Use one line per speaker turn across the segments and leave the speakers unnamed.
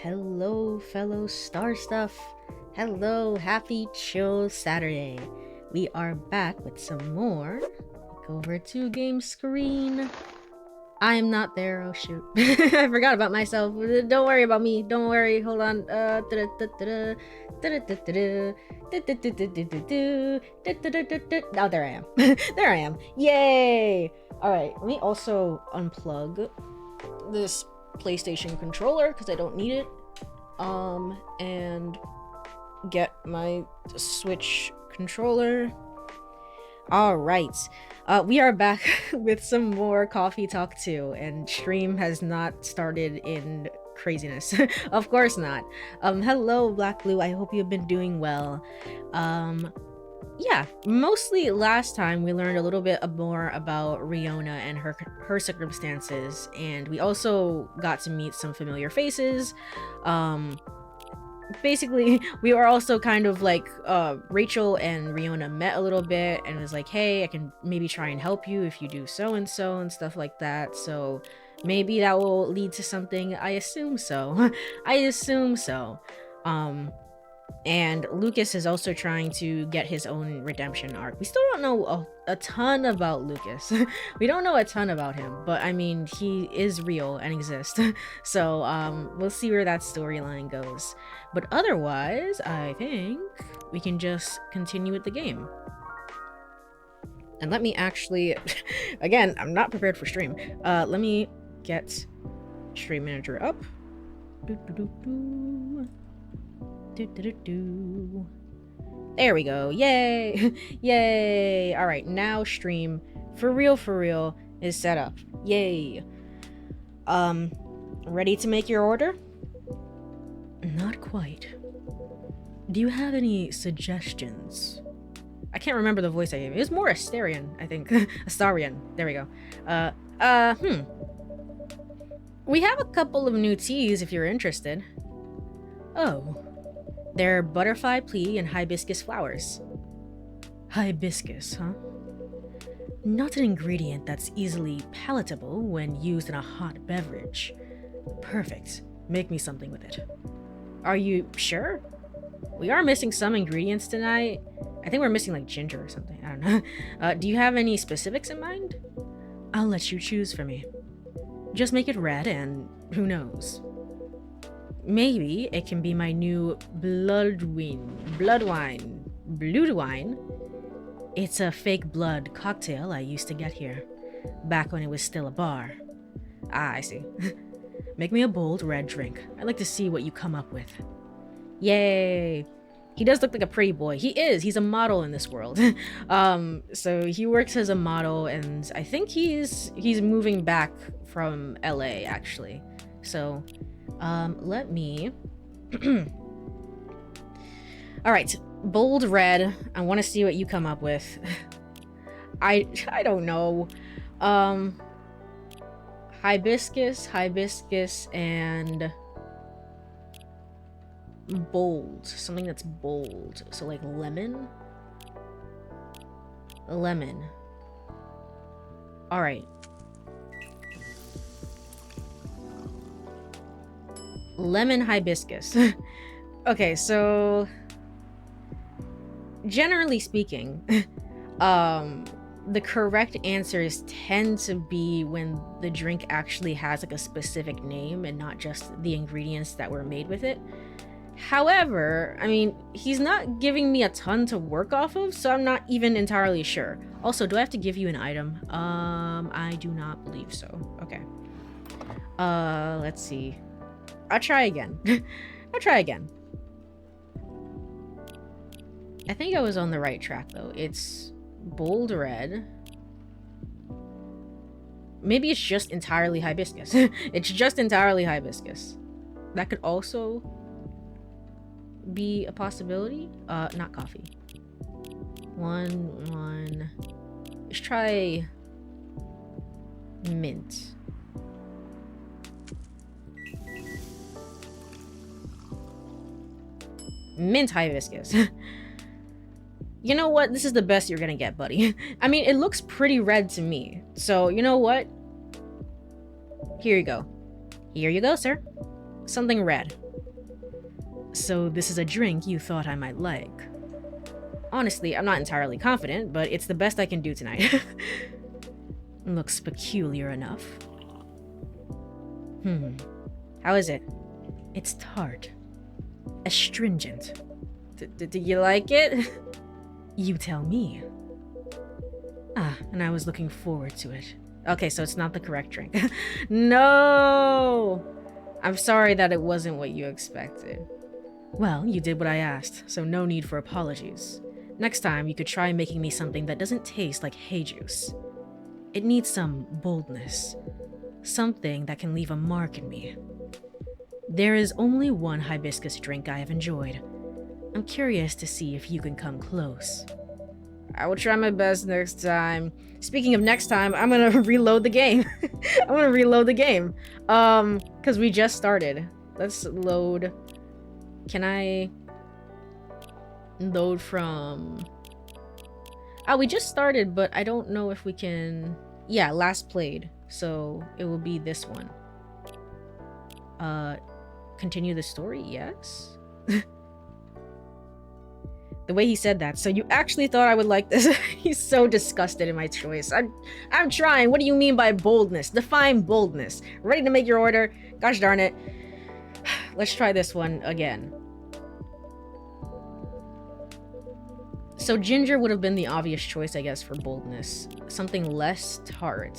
Hello, fellow Star Stuff. Hello, happy chill Saturday. We are back with some more. Go over to game screen. I am not there. Oh shoot, I forgot about myself. Don't worry about me. Don't worry. Hold on. Oh, there I am. There I am. Yay! All right. Let me also unplug this PlayStation controller because I don't need it. And get my Switch controller. All right. We are back with some more Coffee Talk 2, and stream has not started in craziness. Of course not. Hello, Black Blue. I hope you've been doing well. Yeah, mostly last time we learned a little bit more about Riona and her circumstances, and we also got to meet some familiar faces. Basically, we were also kind of like Rachel and Riona met a little bit and was like, hey, I can maybe try and help you if you do so and stuff like that. So maybe that will lead to something. I assume so. I assume so. And Lucas is also trying to get his own redemption arc. We still don't know a ton about Lucas. We don't know a ton about him, but I mean, he is real and exists. So we'll see where that storyline goes. But otherwise, I think we can just continue with the game. And let me actually, again, I'm not prepared for stream. Let me get Stream Manager up. There we go. Yay. Yay. All right, now stream for real is set up. Yay. Ready to make your order? Not quite. Do you have any suggestions? I can't remember the voice I gave. It was more Astarian, I think. Astarian. There we go. We have a couple of new teas if you're interested. Oh. They're butterfly pea and hibiscus flowers. Hibiscus, huh? Not an ingredient that's easily palatable when used in a hot beverage. Perfect. Make me something with it. Are you sure? We are missing some ingredients tonight. I think we're missing like ginger or something. I don't know. Do you have any specifics in mind? I'll let you choose for me. Just make it red and who knows. Maybe it can be my new blood wine. It's a fake blood cocktail I used to get here, back when it was still a bar. Ah, I see. Make me a bold red drink. I'd like to see what you come up with. Yay! He does look like a pretty boy. He is. He's a model in this world. So he works as a model, and I think he's moving back from LA actually. So. Let me all right, bold red. I want to see what you come up with. I don't know. Hibiscus and bold, something that's bold. So like lemon. All right. Lemon hibiscus. Okay, so generally speaking, the correct answers tend to be when the drink actually has like a specific name and not just the ingredients that were made with it. However, I mean, he's not giving me a ton to work off of, so I'm not even entirely sure. Also, do I have to give you an item? I do not believe so. Okay. Let's see. I'll try again. I think I was on the right track though. It's bold red. Maybe it's just entirely hibiscus. It's just entirely hibiscus. That could also be a possibility. Not coffee. One. Let's try mint. Mint hibiscus. You know what? This is the best you're gonna get, buddy. I mean, it looks pretty red to me. So, you know what? Here you go. Here you go, sir. Something red. So this is a drink you thought I might like. Honestly, I'm not entirely confident, but it's the best I can do tonight. Looks peculiar enough. How is it? It's tart. Astringent. Do you like it? You tell me. Ah, and I was looking forward to it. Okay, so it's not the correct drink. No! I'm sorry that it wasn't what you expected. Well, you did what I asked, so no need for apologies. Next time, you could try making me something that doesn't taste like hay juice. It needs some boldness. Something that can leave a mark in me. There is only one hibiscus drink I have enjoyed. I'm curious to see if you can come close. I will try my best next time. Speaking of next time, I'm gonna reload the game. I'm gonna reload the game. Because we just started. Let's load. Can I load from... Oh, we just started, but I don't know if we can... Yeah, last played. So it will be this one. Continue the story? Yes? The way he said that. So you actually thought I would like this? He's so disgusted in my choice. I'm trying. What do you mean by boldness? Define boldness. Ready to make your order? Gosh darn it. Let's try this one again. So ginger would have been the obvious choice, I guess, for boldness. Something less tart.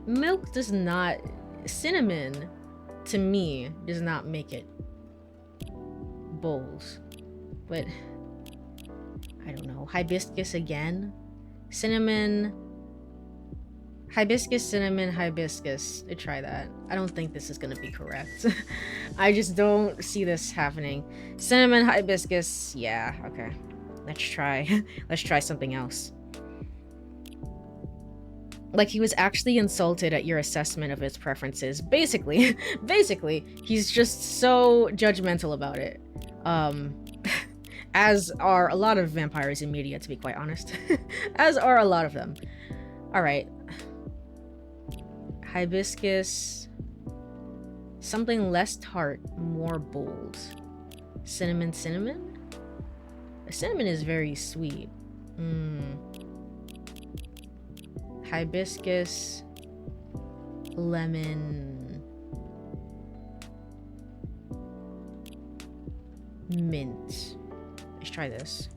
Milk does not... Cinnamon, to me, does not make it bold. But, I don't know. Hibiscus again? Cinnamon... Hibiscus, cinnamon, hibiscus. Let's try that. I don't think this is gonna be correct. I just don't see this happening. Cinnamon, hibiscus. Yeah, okay. Let's try. Let's try something else. Like, he was actually insulted at your assessment of his preferences. Basically, he's just so judgmental about it. As are a lot of vampires in media, to be quite honest. As are a lot of them. Alright. Hibiscus. Something less tart, more bold. Cinnamon, cinnamon? Cinnamon is very sweet. Hibiscus. Lemon. Mint. Let's try this.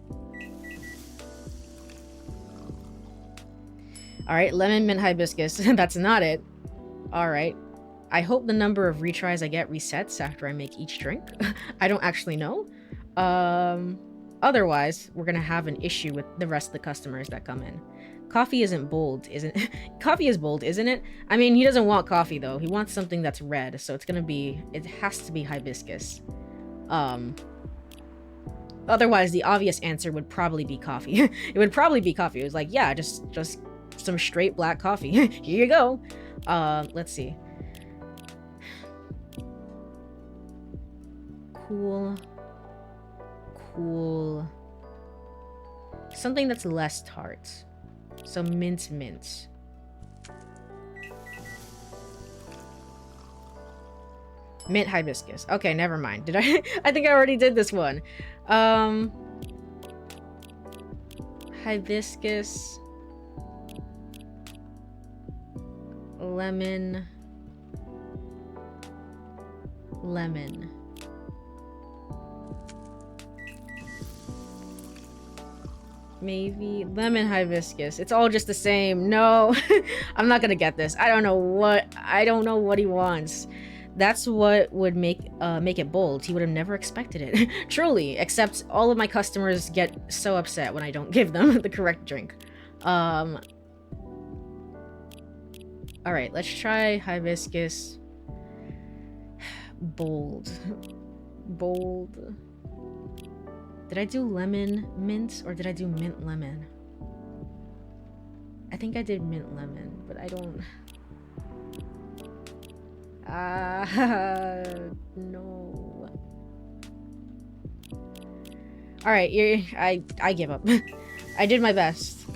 Alright, lemon, mint, hibiscus. That's not it. Alright. I hope the number of retries I get resets after I make each drink. I don't actually know. Otherwise, we're gonna have an issue with the rest of the customers that come in. Coffee isn't bold, isn't it? Coffee is bold, isn't it? I mean, he doesn't want coffee, though. He wants something that's red, so it's gonna be... It has to be hibiscus. Otherwise, the obvious answer would probably be coffee. It would probably be coffee. It was like, yeah, just some straight black coffee. Here you go. Let's see. Cool. Something that's less tart. So mint. Mint hibiscus. Okay, never mind. Did I? I think I already did this one. Hibiscus. Lemon. Maybe lemon hibiscus. It's all just the same. No, I'm not gonna get this. I don't know what he wants. That's what would make it bold. He would have never expected it. Truly, except all of my customers get so upset when I don't give them the correct drink. All right, let's try hibiscus. Bold. Did I do lemon mint or did I do mint lemon? I think I did mint lemon, but I don't... no. Alright, I give up. I did my best.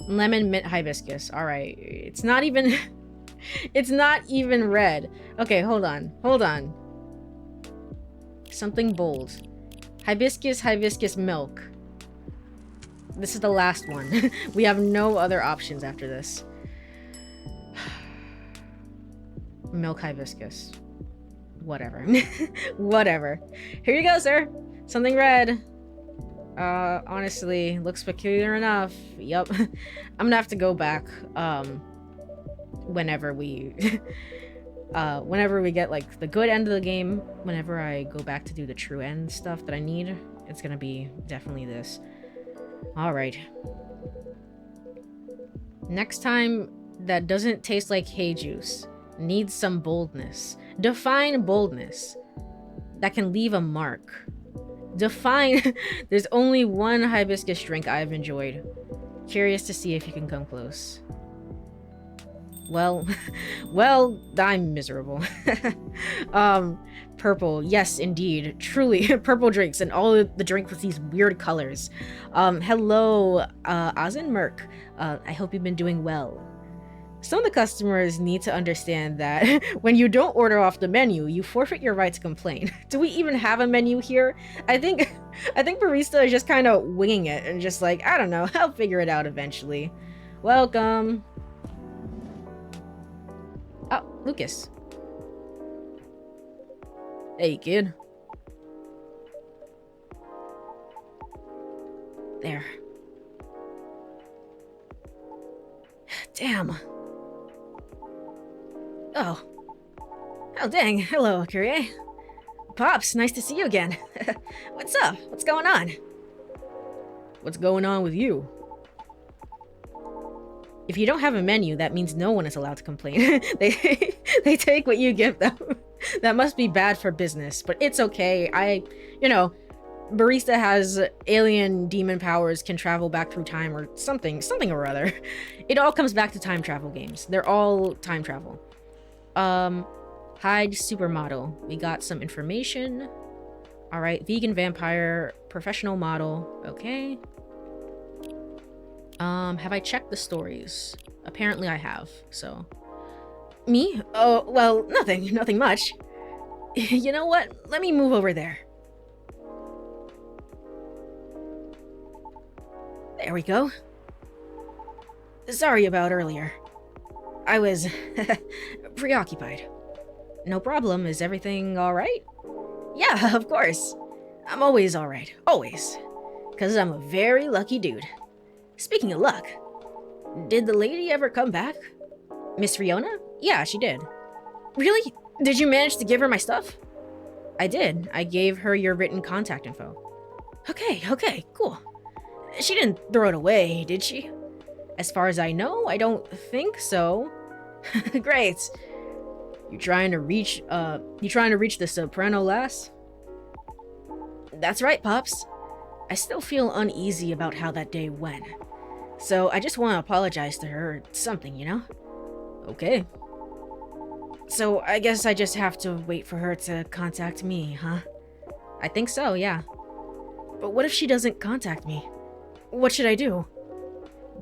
Lemon mint hibiscus. All right. It's not even it's not even red. Okay, hold on. Hold on. Something bold. Hibiscus milk. This is the last one. We have no other options after this. Milk hibiscus. Whatever. Whatever. Here you go, sir. Something red. Honestly, looks peculiar enough. Yup. I'm gonna have to go back, whenever we get, like, the good end of the game. Whenever I go back to do the true end stuff that I need, it's gonna be definitely this. Alright. Next time that doesn't taste like hay juice. Needs some boldness. Define boldness. That can leave a mark. Define. There's only one hibiscus drink I've enjoyed. Curious to see if you can come close. Well, well, I'm miserable. Purple. Yes, indeed. Truly, purple drinks and all of the drinks with these weird colors. Hello, Azin Merc. I hope you've been doing well. Some of the customers need to understand that when you don't order off the menu, you forfeit your right to complain. Do we even have a menu here? I think barista is just kind of winging it and just like, I don't know, I'll figure it out eventually. Welcome. Oh, Lucas. Hey, kid. There. Damn. Oh. Oh, dang. Hello, Courie. Pops, nice to see you again. What's up? What's going on? What's going on with you? If you don't have a menu, that means no one is allowed to complain. They take what you give them. That must be bad for business, but it's okay. Barista has alien demon powers, can travel back through time or something or other. It all comes back to time travel games. They're all time travel. Hyde supermodel. We got some information. All right, vegan vampire, professional model. Okay. Have I checked the stories? Apparently I have, so. Me? Oh, well, nothing much. You know what? Let me move over there. There we go. Sorry about earlier. I was preoccupied. No problem. Is everything alright? Yeah, of course. I'm always alright. Always. 'Cause I'm a very lucky dude. Speaking of luck, did the lady ever come back? Miss Fiona? Yeah, she did. Really? Did you manage to give her my stuff? I did. I gave her your written contact info. Okay, cool. She didn't throw it away, did she? As far as I know, I don't think so. Great. You trying to reach the soprano lass? That's right, Pops. I still feel uneasy about how that day went. So I just want to apologize to her or something, you know? Okay. So I guess I just have to wait for her to contact me, huh? I think so, yeah. But what if she doesn't contact me? What should I do?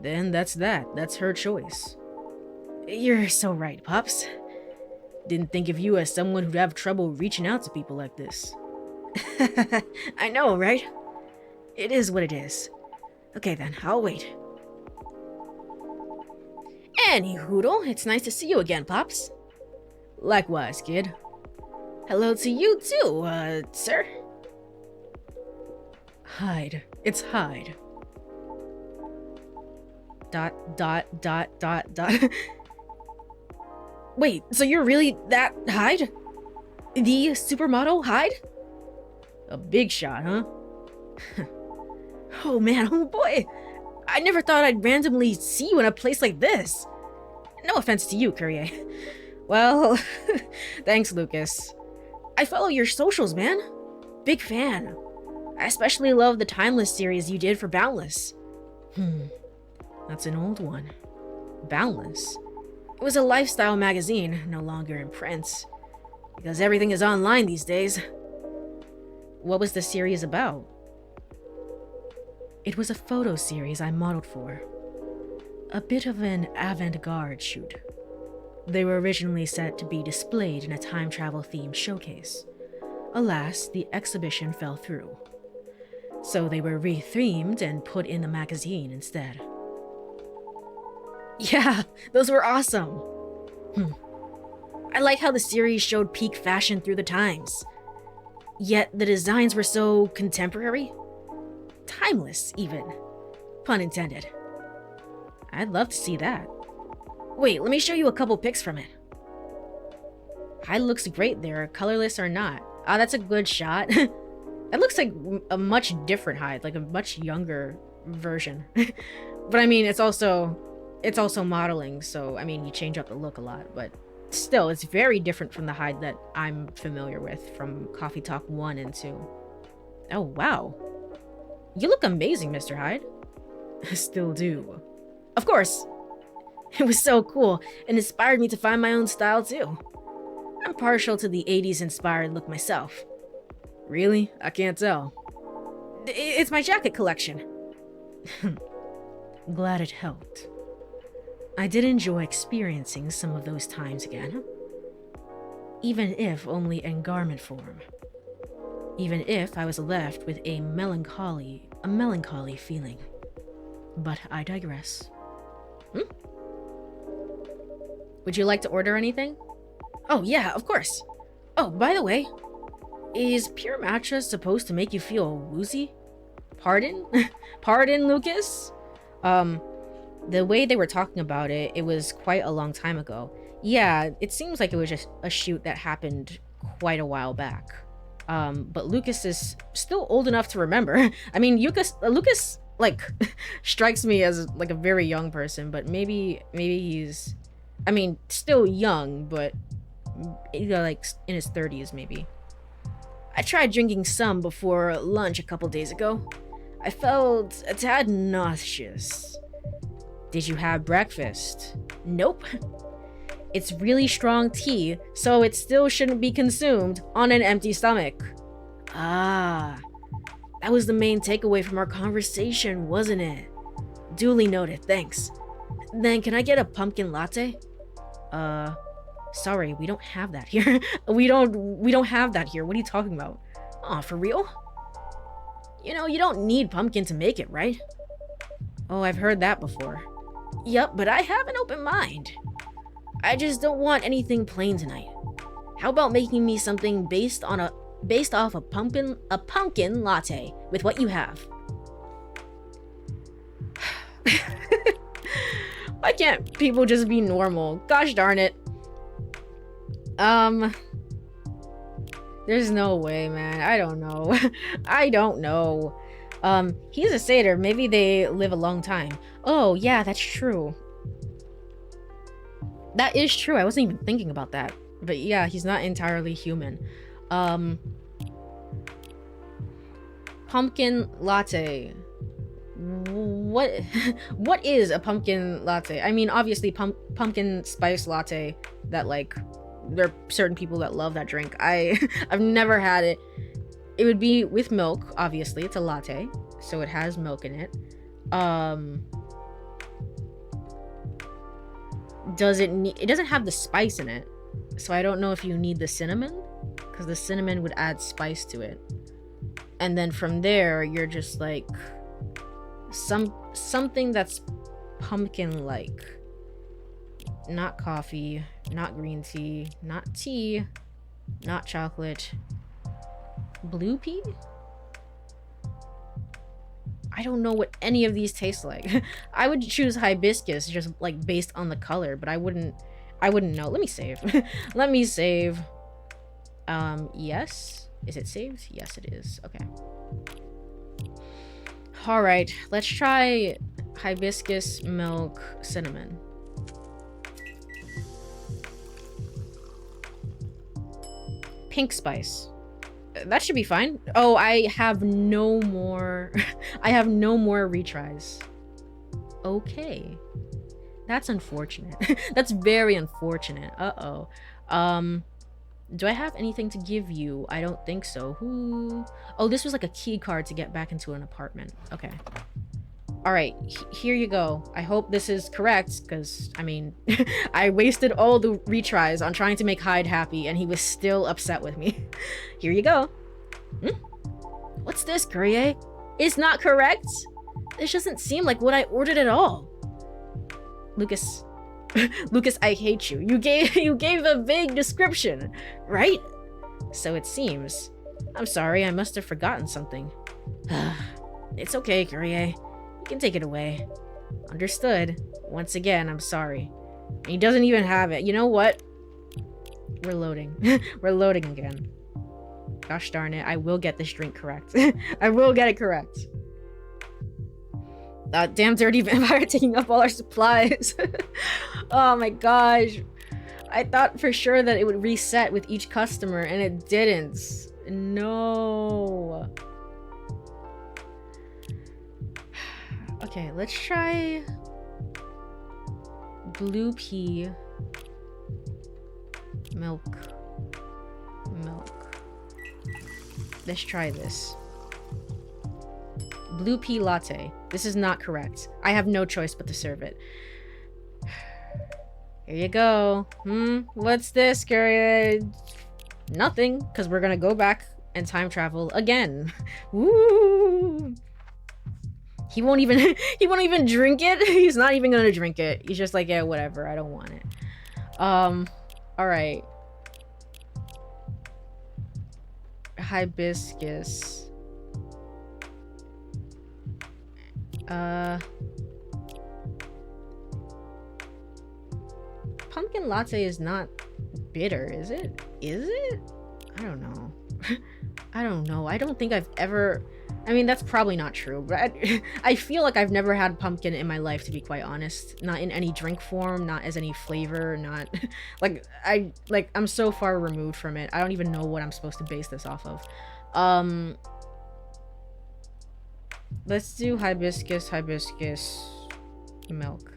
Then that's that. That's her choice. You're so right, Pops. Didn't think of you as someone who'd have trouble reaching out to people like this. I know, right? It is what it is. Okay then, I'll wait. Anyhoodle, it's nice to see you again, Pops. Likewise, kid. Hello to you too, sir. Hyde. It's Hyde. ... Wait, so you're really that Hyde? The supermodel Hyde? A big shot, huh? Oh man, oh boy. I never thought I'd randomly see you in a place like this. No offense to you, Courie. Well, thanks, Lucas. I follow your socials, man. Big fan. I especially love the Timeless series you did for Boundless. That's an old one. Boundless. It was a lifestyle magazine, no longer in print. Because everything is online these days. What was the series about? It was a photo series I modeled for. a bit of an avant-garde shoot. They were originally set to be displayed in a time travel themed showcase. Alas, the exhibition fell through. So they were re-themed and put in the magazine instead. Yeah, those were awesome. I like how the series showed peak fashion through the times. Yet the designs were so contemporary. Timeless, even. Pun intended. I'd love to see that. Wait, let me show you a couple pics from it. Hyde looks great there, colorless or not. Ah, that's a good shot. It looks like a much different Hyde, like a much younger version. But I mean, it's also modeling, so I mean, you change up the look a lot, but still, it's very different from the Hyde that I'm familiar with from CoffeeTalk 1 and 2. Oh, wow. You look amazing, Mr. Hyde. Still do. Of course. It was so cool and inspired me to find my own style too. I'm partial to the 80s inspired look myself. Really? I can't tell. It's my jacket collection. Glad it helped. I did enjoy experiencing some of those times again. Even if only in garment form. Even if I was left with a melancholy feeling. But I digress. Would you like to order anything? Oh yeah, of course. Oh, by the way, is pure matcha supposed to make you feel woozy? Pardon? Pardon, Lucas? The way they were talking about it, it was quite a long time ago. Yeah, it seems like it was just a shoot that happened quite a while back. But Lucas is still old enough to remember. I mean, Lucas like strikes me as like a very young person, but maybe he's, I mean, still young, but you know, like in his 30s maybe. I tried drinking some before lunch a couple days ago. I felt a tad nauseous. Did you have breakfast? Nope. It's really strong tea, so it still shouldn't be consumed on an empty stomach. Ah, that was the main takeaway from our conversation, wasn't it? Duly noted, thanks. Then can I get a pumpkin latte? Sorry, we don't have that here. we don't have that here. What are you talking about? Aw, for real? You know, you don't need pumpkin to make it, right? Oh, I've heard that before. Yup, but I have an open mind. I just don't want anything plain tonight. How about making me something based off a pumpkin latte with what you have? Why can't people just be normal? Gosh darn it. There's no way, man. I don't know. I don't know. He's a satyr. Maybe they live a long time. Oh, yeah, that's true. That is true. I wasn't even thinking about that. But yeah, he's not entirely human. Pumpkin latte. What is a pumpkin latte? I mean, obviously pumpkin spice latte that, like, there are certain people that love that drink. I've never had it. It would be with milk, obviously. It's a latte, so it has milk in it. It doesn't have the spice in it, so I don't know if you need the cinnamon, because the cinnamon would add spice to it. And then from there, you're just like something that's pumpkin-like. Not coffee, not green tea, not tea, not chocolate. Blue pea? I don't know what any of these taste like. I would choose hibiscus just like based on the color, but I wouldn't know. Let me save. Let me save. Yes. Is it saved? Yes, it is. Okay. All right, let's try hibiscus milk cinnamon. Pink spice. That should be fine. Oh, I have no more I have no more retries. Okay. That's unfortunate. That's very unfortunate. Uh-oh. Do I have anything to give you? I don't think so. Who? Oh, this was like a key card to get back into an apartment. Okay. All right, here you go. I hope this is correct, because, I mean, I wasted all the retries on trying to make Hyde happy, and he was still upset with me. Here you go. What's this, Courie? It's not correct? This doesn't seem like what I ordered at all. Lucas, Lucas, I hate you. You gave a vague description, right? So it seems. I'm sorry, I must have forgotten something. It's okay, Courie. You can take it away. Understood. Once again, I'm sorry. He doesn't even have it. You know what? We're loading. We're loading again. Gosh darn it, I will get this drink correct. I will get it correct. That damn dirty vampire taking up all our supplies. Oh my gosh. I thought for sure that it would reset with each customer, and it didn't. No. Okay, let's try blue pea milk. Let's try this. Blue pea latte. This is not correct. I have no choice but to serve it. Here you go. What's this, Courie? Nothing, because we're gonna go back and time travel again. Woo! He won't even drink it. He's not even gonna drink it. He's just like, yeah, whatever. I don't want it. All right. Hibiscus. Pumpkin latte is not bitter, is it? Is it? I don't know. I don't know. I don't think I've ever... I mean, that's probably not true, but I feel like I've never had pumpkin in my life, to be quite honest. Not in any drink form, not as any flavor, not... I'm so far removed from it. I don't even know what I'm supposed to base this off of. Let's do hibiscus milk.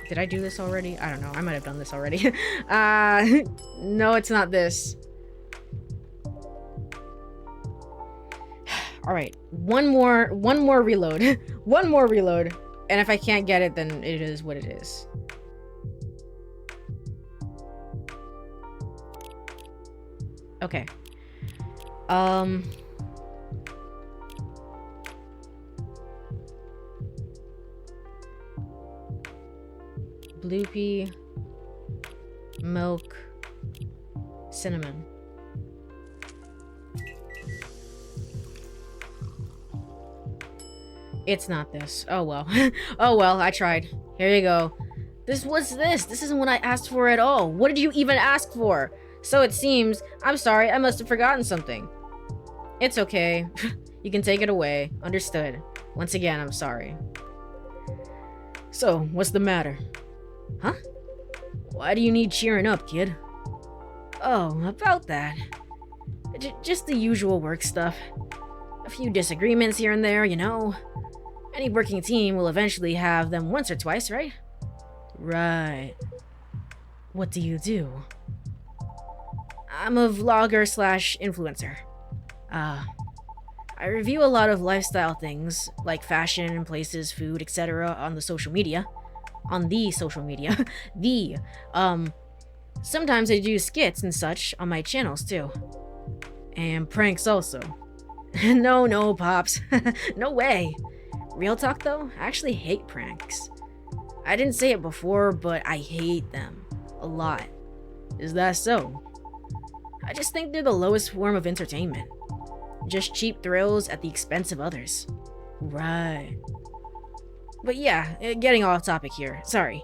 Did I do this already? I don't know. I might have done this already. No, it's not this. All right, one more reload. One more reload. And if I can't get it, then it is what it is. Okay. Blue pea, milk, cinnamon. It's not this. Oh well. Oh well, I tried. Here you go. What's this? This isn't what I asked for at all. What did you even ask for? So it seems. I'm sorry, I must have forgotten something. It's okay. You can take it away. Understood. Once again, I'm sorry. So, what's the matter? Huh? Why do you need cheering up, kid? Oh, about that. Just the usual work stuff. A few disagreements here and there, you know. Any working team will eventually have them once or twice, right? Right. What do you do? I'm a vlogger / influencer. I review a lot of lifestyle things, like fashion, places, food, etc. on the social media. Sometimes I do skits and such on my channels too. And pranks also. No, Pops. No way. Real talk though, I actually hate pranks. I didn't say it before, but I hate them. A lot. Is that so? I just think they're the lowest form of entertainment. Just cheap thrills at the expense of others. Right. But yeah, getting off topic here. Sorry.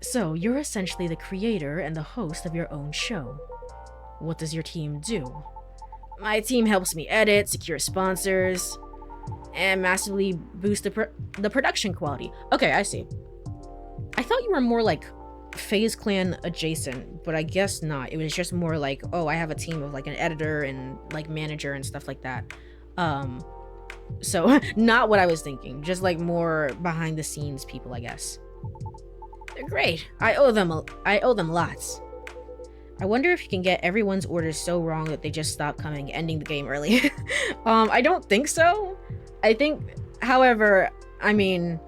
So, you're essentially the creator and the host of your own show. What does your team do? My team helps me edit, secure sponsors, and massively boost the production quality. Okay, I see. I thought you were more like FaZe Clan adjacent, but I guess not. It was just more like, oh, I have a team of like an editor and like manager and stuff like that. So not what I was thinking, just like more behind the scenes people, I guess. They're great. I owe them lots. I wonder if you can get everyone's orders so wrong that they just stop coming, ending the game early. I don't think so. I think, however, I mean,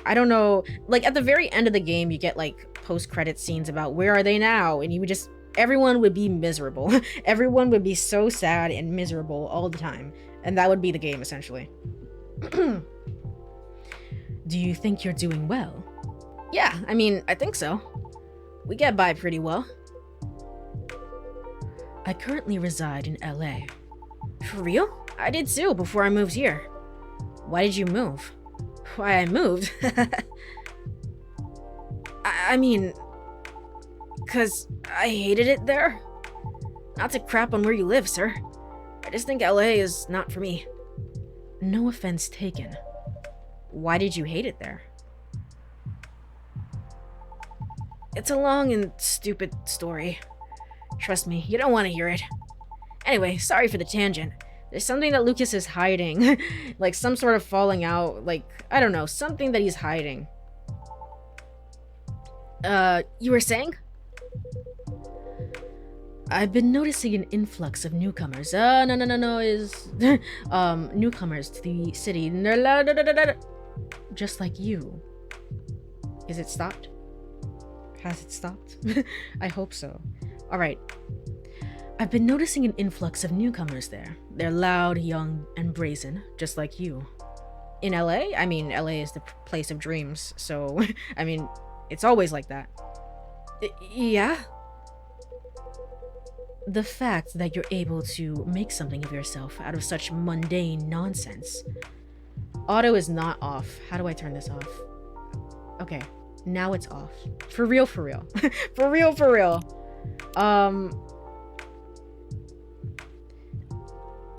I don't know. Like, at the very end of the game, you get, like, post-credit scenes about where are they now, and you would just... everyone would be miserable. Everyone would be so sad and miserable all the time. And that would be the game, essentially. Do you think you're doing well? Yeah, I mean, I think so. We get by pretty well. I currently reside in LA. For real? I did too, before I moved here. Why did you move? Why I moved? I mean, 'cause I hated it there. Not to crap on where you live, sir. I just think LA is not for me. No offense taken. Why did you hate it there? It's a long and stupid story. Trust me, you don't want to hear it. Anyway, sorry for the tangent. There's something that Lucas is hiding. Like some sort of falling out, like, I don't know, something that he's hiding. You were saying? I've been noticing an influx of newcomers. No, is newcomers to the city. Just like you. Is it stopped? Has it stopped? I hope so. Alright. I've been noticing an influx of newcomers there. They're loud, young, and brazen, just like you. In LA? I mean, LA is the place of dreams, so, I mean, it's always like that. Yeah? The fact that you're able to make something of yourself out of such mundane nonsense. Auto is not off. How do I turn this off? Okay, now it's off. For real, for real. For real, for real.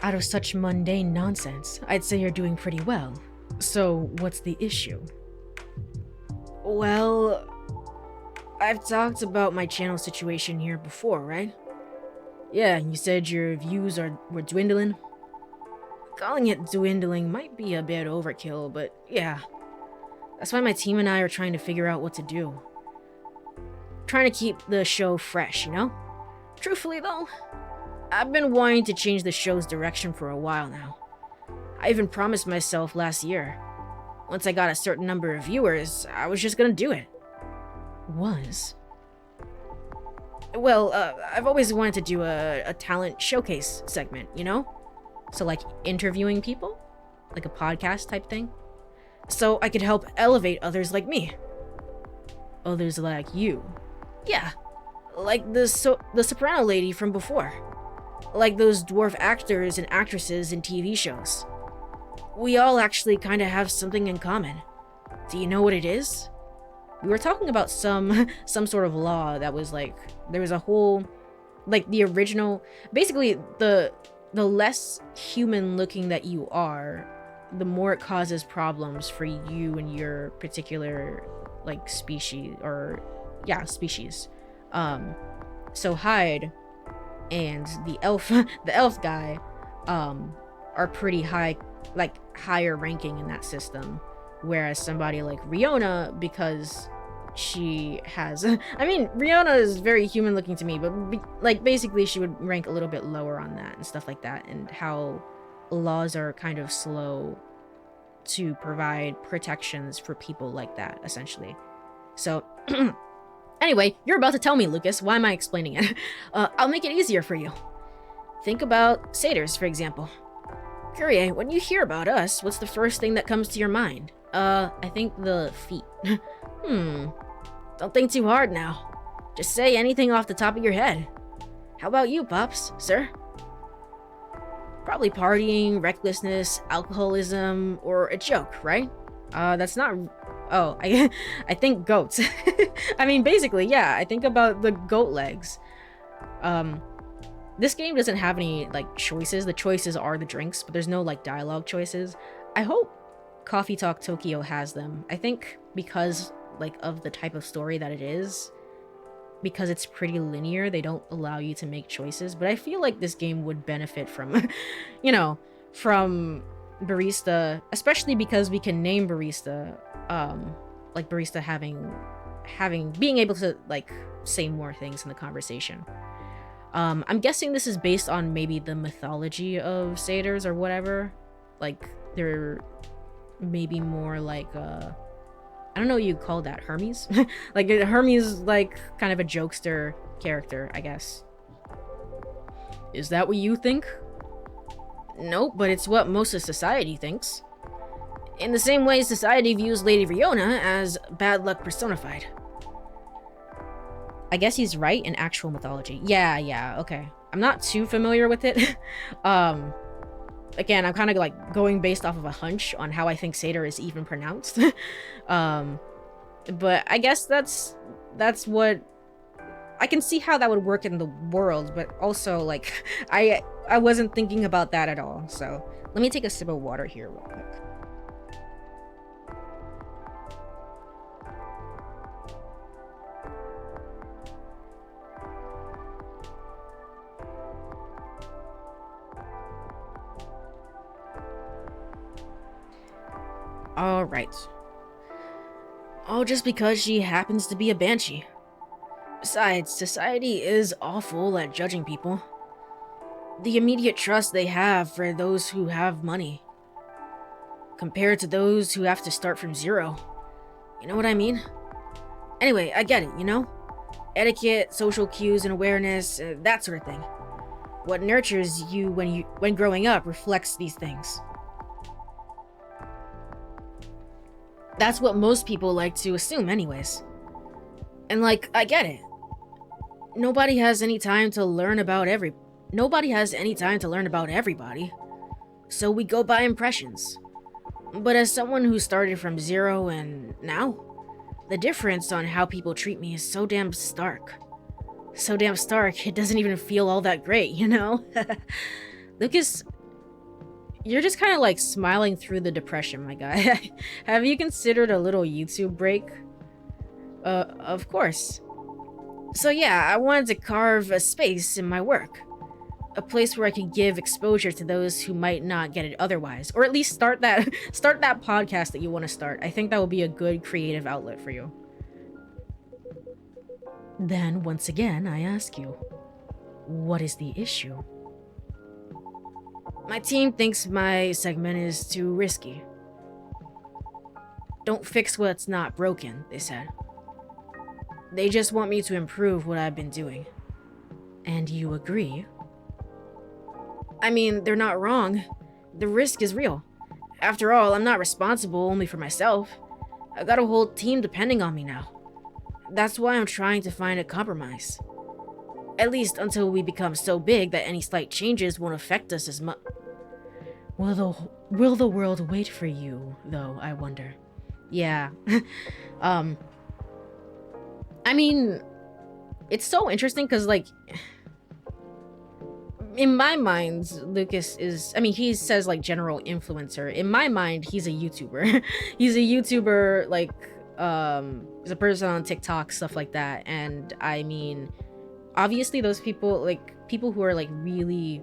Out of such mundane nonsense, I'd say you're doing pretty well. So, what's the issue? Well, I've talked about my channel situation here before, right? Yeah, you said your views were dwindling. Calling it dwindling might be a bit overkill, but yeah. That's why my team and I are trying to figure out what to do. Trying to keep the show fresh, you know? Truthfully though, I've been wanting to change the show's direction for a while now. I even promised myself last year. Once I got a certain number of viewers, I was just gonna do it. Was? Well, I've always wanted to do a talent showcase segment, you know? So like interviewing people? Like a podcast type thing? So I could help elevate others like me. Others like you. Yeah. Like the soprano lady from before. Like those dwarf actors and actresses in TV shows. We all actually kind of have something in common. Do you know what it is? We were talking about some sort of law that was like, there was a whole, like the original, basically the less human looking that you are, the more it causes problems for you and your particular like species, or yeah, species. So Hyde and the elf guy are pretty high, like higher ranking in that system, whereas somebody like Riona, because she has, I mean, Riona is very human looking to me, but like basically she would rank a little bit lower on that and stuff like that, and how laws are kind of slow to provide protections for people like that, essentially. So anyway, you're about to tell me, Lucas. Why am I explaining it? I'll make it easier for you. Think about satyrs, for example. Courie, when you hear about us, what's the first thing that comes to your mind? I think the feet. Don't think too hard now. Just say anything off the top of your head. How about you, Pops, sir? Probably partying, recklessness, alcoholism, or a joke, right? That's not... Oh, I think goats. I mean, basically, yeah, I think about the goat legs. This game doesn't have any, like, choices. The choices are the drinks, but there's no, like, dialogue choices. I hope CoffeeTalk Tokyo has them. I think because, like, of the type of story that it is, because it's pretty linear, they don't allow you to make choices, but I feel like this game would benefit from, you know, from Barista, especially because we can name Barista, like Barista having being able to like say more things in the conversation. I'm guessing this is based on maybe the mythology of satyrs or whatever. Like they're maybe more like I don't know what you'd call that, Hermes? Like Hermes, like kind of a jokester character, I guess. Is that what you think? Nope, but it's what most of society thinks. In the same way society views Lady Riona as bad luck personified. I guess he's right in actual mythology. Yeah, okay. I'm not too familiar with it. Again, I'm kind of like going based off of a hunch on how I think satyr is even pronounced. But I guess that's what I can see how that would work in the world, but also like I wasn't thinking about that at all. So let me take a sip of water here real quick. Alright. All just because she happens to be a banshee. Besides, society is awful at judging people. The immediate trust they have for those who have money, compared to those who have to start from zero. You know what I mean? Anyway, I get it, you know? Etiquette, social cues and awareness, that sort of thing. What nurtures you when growing up reflects these things. That's what most people like to assume anyways. And like, I get it. Nobody has any time to learn about everybody. So we go by impressions. But as someone who started from zero and now, the difference on how people treat me is so damn stark. So damn stark, it doesn't even feel all that great, you know? Lucas, you're just kind of like smiling through the depression, my guy. Have you considered a little YouTube break? Of course. So yeah, I wanted to carve a space in my work. A place where I could give exposure to those who might not get it otherwise. Or at least start that podcast that you want to start. I think that will be a good creative outlet for you. Then, once again, I ask you, what is the issue? My team thinks my segment is too risky. Don't fix what's not broken, they said. They just want me to improve what I've been doing. And you agree? I mean, they're not wrong. The risk is real. After all, I'm not responsible only for myself. I've got a whole team depending on me now. That's why I'm trying to find a compromise. At least until we become so big that any slight changes won't affect us as much. Will the world wait for you, though, I wonder? Yeah. I mean, it's so interesting because, like, in my mind, Lucas is, I mean, he says, like, general influencer. In my mind, he's a YouTuber. He's a YouTuber, like, he's a person on TikTok, stuff like that. And, I mean, obviously those people, like, people who are, like, really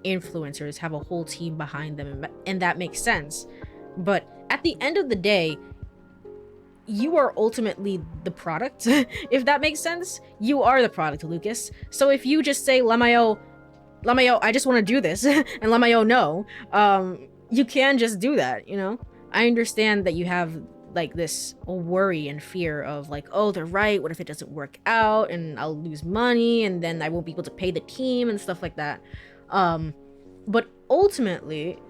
influencers have a whole team behind them, and that makes sense. But at the end of the day, you are ultimately the product. If that makes sense, you are the product, Lucas. So if you just say, Lamayo, I just want to do this, and Lamayo, no, you can just do that, you know? I understand that you have, like, this worry and fear of, like, oh, they're right, what if it doesn't work out, and I'll lose money, and then I won't be able to pay the team, and stuff like that. But ultimately,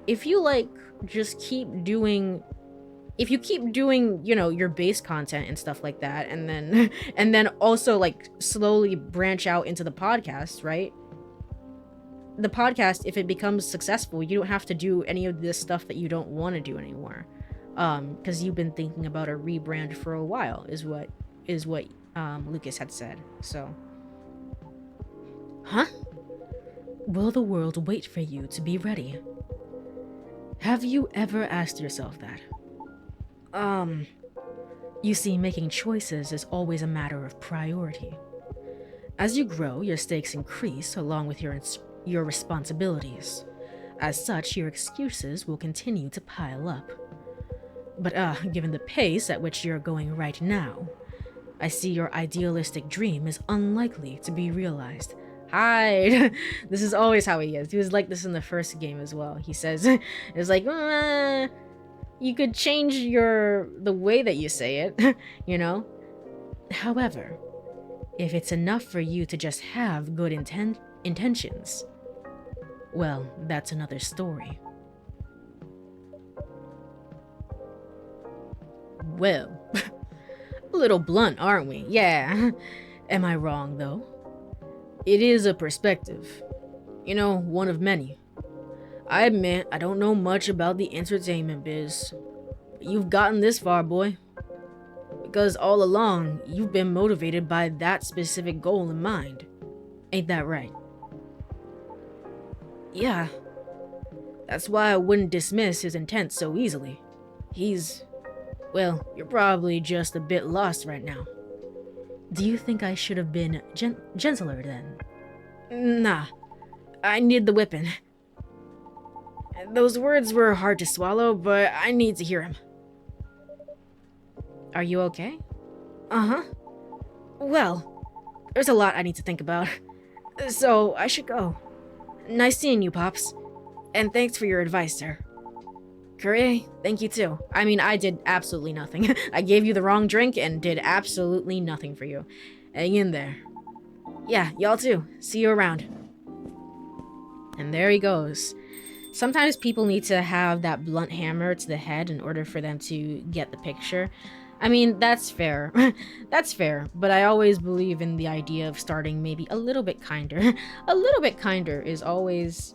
if you, like, just keep doing, you know, your base content and stuff like that, and then also, like, slowly branch out into the podcast, right? The podcast, if it becomes successful, you don't have to do any of this stuff that you don't want to do anymore. Because you've been thinking about a rebrand for a while, is what Lucas had said. So, huh? Will the world wait for you to be ready? Have you ever asked yourself that? You see, making choices is always a matter of priority. As you grow, your stakes increase along with your responsibilities. As such, your excuses will continue to pile up. But given the pace at which you're going right now, I see your idealistic dream is unlikely to be realized. Hyde! This is always how he is. He was like this in the first game as well. He says, it's like, you could change the way that you say it, you know? However, if it's enough for you to just have good intentions, well, that's another story. Well, a little blunt, aren't we? Yeah. Am I wrong, though? It is a perspective. You know, one of many. I admit I don't know much about the entertainment biz. But you've gotten this far, boy. Because all along, you've been motivated by that specific goal in mind. Ain't that right? Yeah. That's why I wouldn't dismiss his intent so easily. Well, you're probably just a bit lost right now. Do you think I should have been gentler then? Nah. I need the whipping. Those words were hard to swallow, but I need to hear him. Are you okay? Uh-huh. Well, there's a lot I need to think about. So, I should go. Nice seeing you, Pops. And thanks for your advice, sir. Courie, thank you too. I mean, I did absolutely nothing. I gave you the wrong drink and did absolutely nothing for you. Hang in there. Yeah, y'all too. See you around. And there he goes. Sometimes people need to have that blunt hammer to the head in order for them to get the picture. I mean, that's fair. That's fair, but I always believe in the idea of starting maybe a little bit kinder. A little bit kinder is always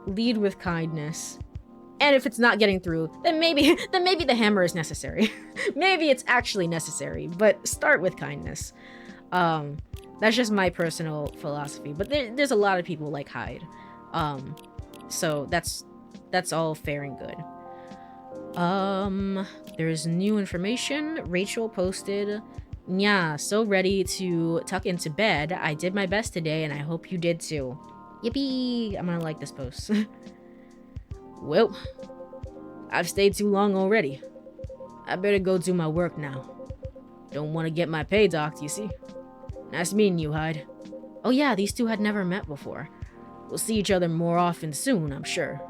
lead with kindness. And if it's not getting through, then maybe the hammer is necessary. Maybe it's actually necessary, but start with kindness. That's just my personal philosophy, but there's a lot of people like Hyde. So that's all fair and good. There's new information. Rachel posted, "Nya, so ready to tuck into bed. I did my best today and I hope you did too." Yippee! I'm gonna like this post. Well, I've stayed too long already. I better go do my work now. Don't want to get my pay docked, you see. Nice meeting you, Hyde. Oh yeah, these two had never met before. We'll see each other more often soon, I'm sure.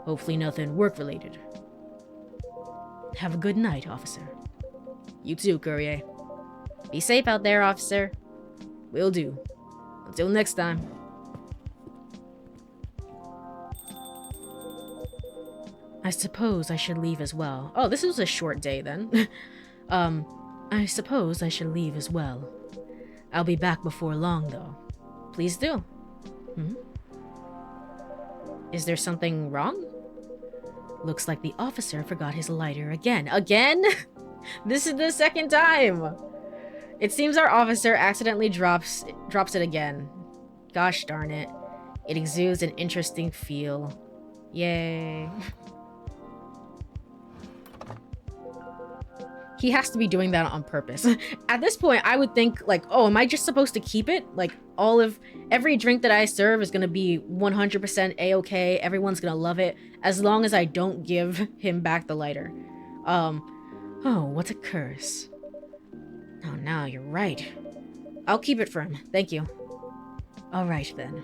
Hopefully nothing work-related. Have a good night, officer. You too, Courie. Be safe out there, officer. Will do. Until next time. I suppose I should leave as well. Oh, this was a short day then. I suppose I should leave as well. I'll be back before long, though. Please do. Hmm? Is there something wrong? Looks like the officer forgot his lighter again. Again? This is the second time! It seems our officer accidentally drops it again. Gosh darn it. It exudes an interesting feel. Yay. He has to be doing that on purpose. At this point, I would think, like, oh, am I just supposed to keep it? Like, every drink that I serve is gonna be 100% a-okay. Everyone's gonna love it, as long as I don't give him back the lighter. Oh, what's a curse? Oh, no, you're right. I'll keep it for him. Thank you. All right, then.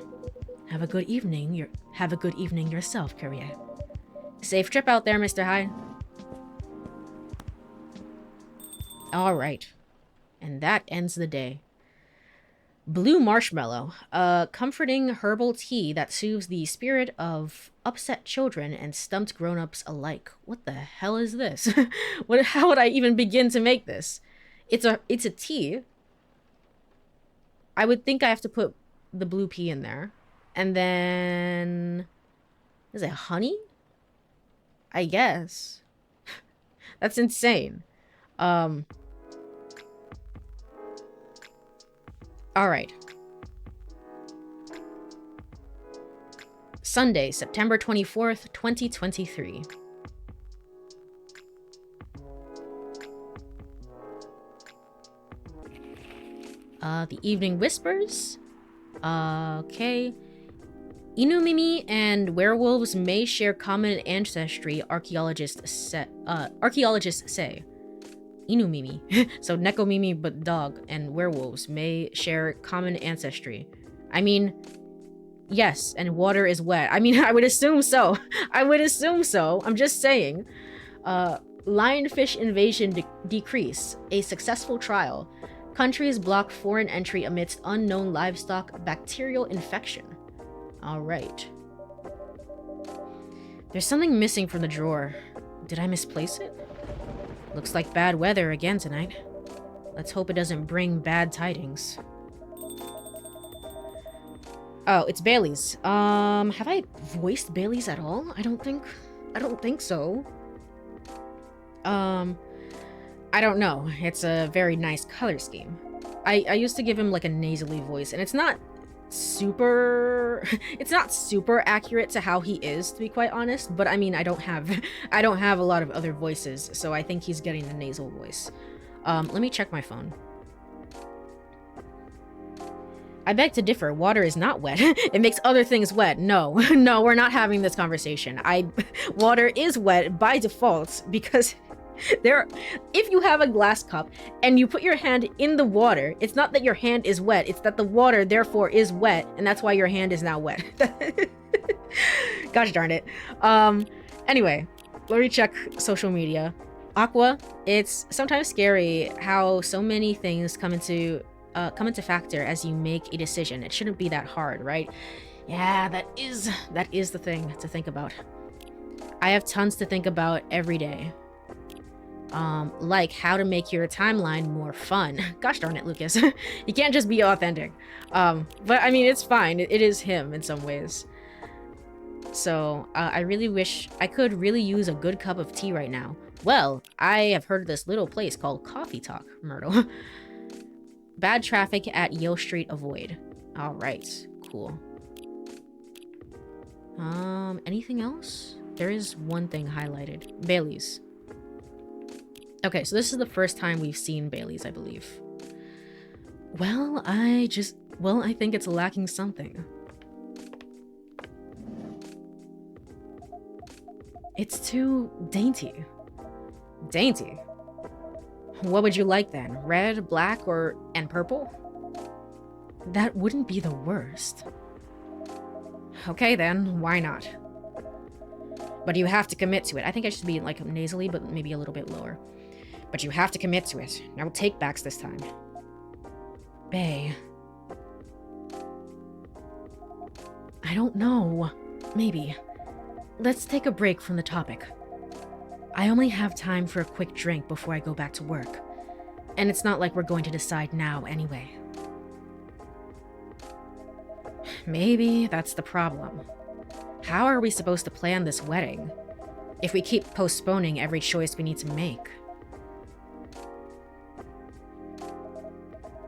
Have a good evening yourself, Courie. Safe trip out there, Mr. Hyde. Alright. And that ends the day. Blue marshmallow. A comforting herbal tea that soothes the spirit of upset children and stumped grown-ups alike. What the hell is this? How would I even begin to make this? It's a tea. I would think I have to put the blue pea in there. And then... is it honey? I guess. That's insane. Alright. Sunday, September 24th, 2023. The Evening Whispers. Okay. Inumimi and werewolves may share common ancestry, archaeologists say. Inumimi. So Nekomimi but dog and werewolves may share common ancestry. I mean, yes, and water is wet. I mean, I would assume so. I would assume so. I'm just saying. Lionfish invasion decrease. A successful trial. Countries block foreign entry amidst unknown livestock bacterial infection. Alright. There's something missing from the drawer. Did I misplace it? Looks like bad weather again tonight. Let's hope it doesn't bring bad tidings. Oh, it's Bailey's. Have I voiced Bailey's at all? I don't think so. I don't know. It's a very nice color scheme. I used to give him like a nasally voice, and it's not super accurate to how he is, to be quite honest, but I mean, I don't have a lot of other voices, so I think he's getting the nasal voice. Let me check my phone. I beg to differ. Water is not wet. It makes other things wet. No, no, we're not having this conversation. Water is wet by default because if you have a glass cup and you put your hand in the water, it's not that your hand is wet, it's that the water therefore is wet, and that's why your hand is now wet. Gosh darn it. Anyway, let me check social media. Aqua, it's sometimes scary how so many things come into factor as you make a decision. It shouldn't be that hard, right? Yeah, that is the thing to think about. I have tons to think about every day. Like how to make your timeline more fun. Gosh darn it, Lucas. You can't just be authentic. But I mean, it's fine. It is him in some ways. So, I really wish I could really use a good cup of tea right now. Well, I have heard of this little place called CoffeeTalk, Myrtle. Bad traffic at Yale Street avoid. Alright, cool. Anything else? There is one thing highlighted. Bailey's. Okay, so this is the first time we've seen Bailey's, I believe. Well, I think it's lacking something. It's too dainty. Dainty? What would you like then? Red, black, and purple? That wouldn't be the worst. Okay then, why not? But you have to commit to it. I think I should be like nasally, but maybe a little bit lower. But you have to commit to it. No take backs this time. Bae. I don't know. Maybe. Let's take a break from the topic. I only have time for a quick drink before I go back to work. And it's not like we're going to decide now anyway. Maybe that's the problem. How are we supposed to plan this wedding if we keep postponing every choice we need to make?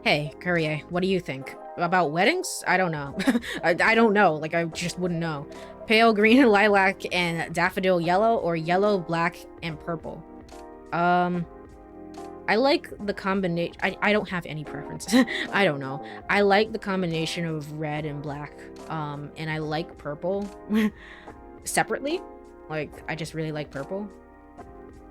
Hey, Courie, what do you think? About weddings? I don't know. I don't know. Like, I just wouldn't know. Pale green, lilac, and daffodil yellow, or yellow, black, and purple? I like the combination. I don't have any preferences. I don't know. I like the combination of red and black, and I like purple separately. Like, I just really like purple.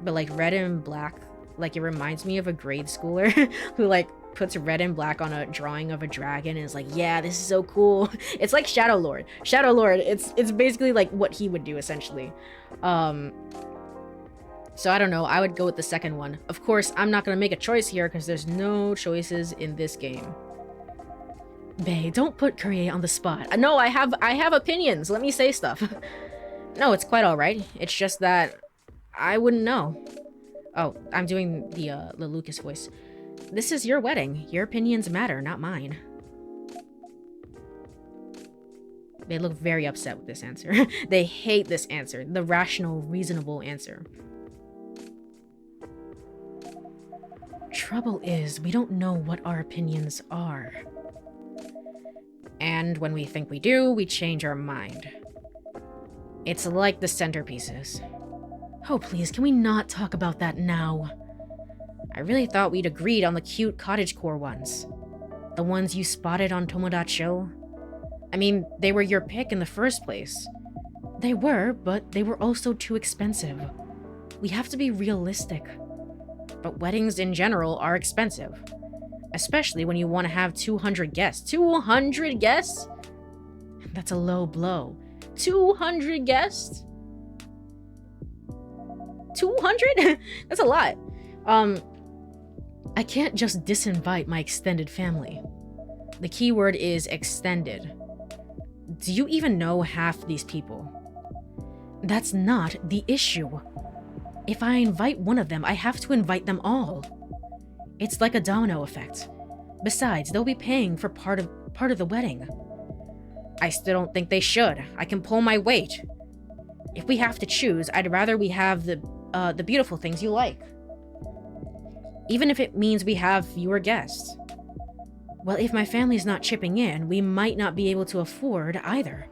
But, like, red and black, like, it reminds me of a grade schooler who, like, puts red and black on a drawing of a dragon and is like, yeah, this is so cool. It's like Shadow Lord. Shadow Lord, it's basically like what he would do essentially. So I don't know, I would go with the second one. Of course, I'm not gonna make a choice here because there's no choices in this game. Bae, don't put Courie on the spot. No, I have opinions. Let me say stuff. No, it's quite alright. It's just that I wouldn't know. Oh, I'm doing the Lucas voice. This is your wedding. Your opinions matter, not mine. They look very upset with this answer. They hate this answer. The rational, reasonable answer. Trouble is, we don't know what our opinions are. And when we think we do, we change our mind. It's like the centerpieces. Oh, please, can we not talk about that now? I really thought we'd agreed on the cute cottagecore ones. The ones you spotted on Tomodachi. I mean, they were your pick in the first place. They were, but they were also too expensive. We have to be realistic. But weddings in general are expensive. Especially when you want to have 200 guests. 200 guests? That's a low blow. 200 guests? 200? That's a lot. I can't just disinvite my extended family. The key word is extended. Do you even know half these people? That's not the issue. If I invite one of them, I have to invite them all. It's like a domino effect. Besides, they'll be paying for part of the wedding. I still don't think they should. I can pull my weight. If we have to choose, I'd rather we have the beautiful things you like. Even if it means we have fewer guests. Well, if my family's not chipping in, we might not be able to afford either.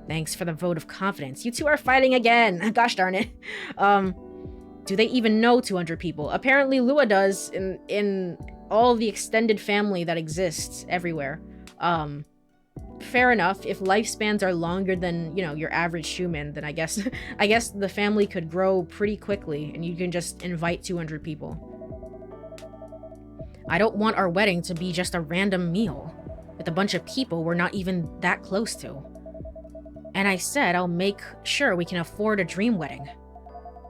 Thanks for the vote of confidence. You two are fighting again. Gosh darn it. Do they even know 200 people? Apparently Lua does in all the extended family that exists everywhere. Fair enough. If lifespans are longer than, you know, your average human, then I guess the family could grow pretty quickly and you can just invite 200 people. I don't want our wedding to be just a random meal with a bunch of people we're not even that close to. And I said I'll make sure we can afford a dream wedding.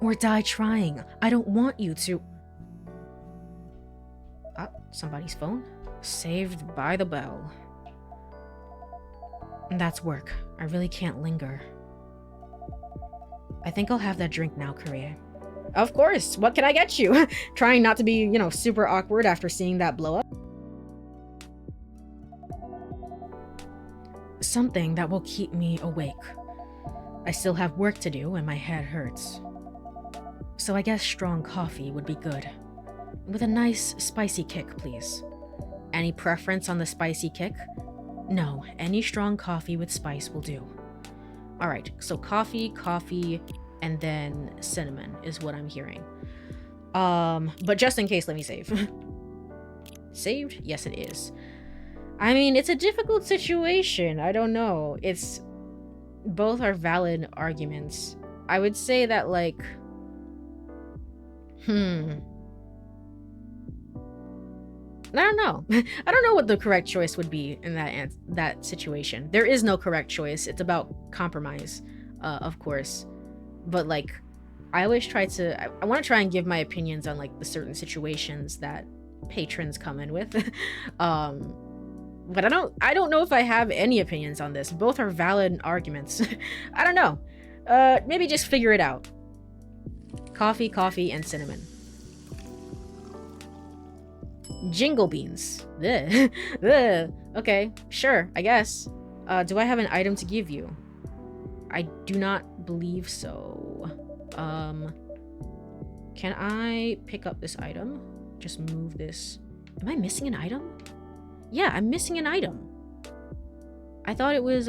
Or die trying. I don't want you to... Ah, somebody's phone. Saved by the bell. That's work. I really can't linger. I think I'll have that drink now, Courie. Of course! What can I get you? Trying not to be, you know, super awkward after seeing that blow up. Something that will keep me awake. I still have work to do and my head hurts. So I guess strong coffee would be good. With a nice spicy kick, please. Any preference on the spicy kick? No, any strong coffee with spice will do. Alright, so coffee, and then cinnamon is what I'm hearing. But just in case, let me save. Saved? Yes, it is. I mean, it's a difficult situation. I don't know. Both are valid arguments. I would say that, like... I don't know. I don't know what the correct choice would be in that situation. There is no correct choice. It's about compromise, of course. But like, I always try to. I want to try and give my opinions on like the certain situations that patrons come in with. But I don't know if I have any opinions on this. Both are valid arguments. I don't know. Maybe just figure it out. Coffee, and cinnamon. Jingle beans. Ugh. Ugh. Okay, sure, I guess. Do I have an item to give you? I do not believe so. Can I pick up this item? Just move this. Am I missing an item? Yeah, I'm missing an item. I thought it was,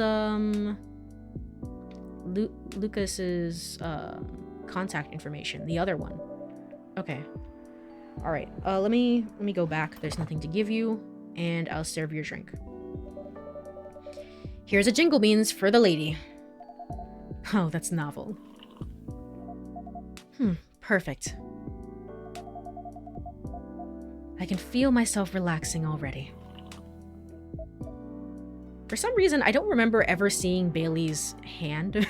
Lucas's, contact information. The other one. Okay. Alright, let me go back. There's nothing to give you, and I'll serve your drink. Here's a jingle beans for the lady. Oh, that's novel. Perfect. I can feel myself relaxing already. For some reason, I don't remember ever seeing Bailey's hand.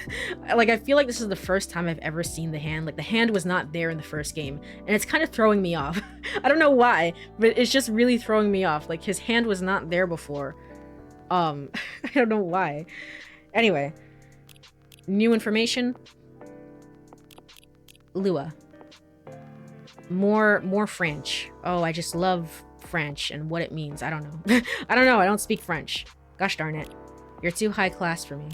Like, I feel like this is the first time I've ever seen the hand. Like, the hand was not there in the first game, and it's kind of throwing me off. I don't know why, but it's just really throwing me off. Like, his hand was not there before. I don't know why. Anyway. New information. Lua. More French. Oh, I just love French and what it means. I don't know. I don't know. I don't speak French. Gosh darn it. You're too high class for me.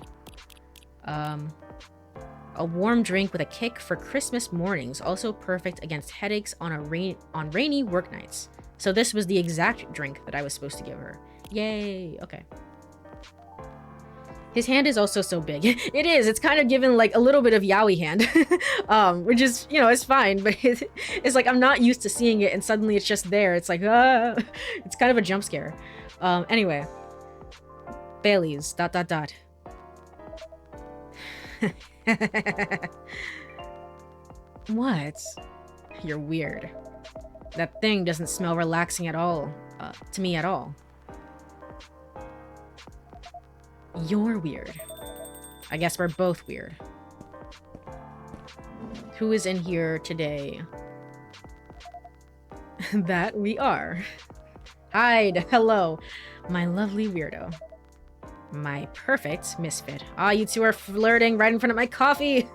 A warm drink with a kick for Christmas mornings. Also perfect against headaches on rainy work nights. So this was the exact drink that I was supposed to give her. Yay. Okay. His hand is also so big. It is. It's kind of given like a little bit of yaoi hand. Which is, you know, it's fine. But it's like I'm not used to seeing it and suddenly it's just there. It's like, it's kind of a jump scare. Anyway. Bailey's, ... What? You're weird. That thing doesn't smell relaxing at all, to me at all. You're weird. I guess we're both weird. Who is in here today? That we are. Hyde, hello. My lovely weirdo. My perfect misfit. Ah, you two are flirting right in front of my coffee!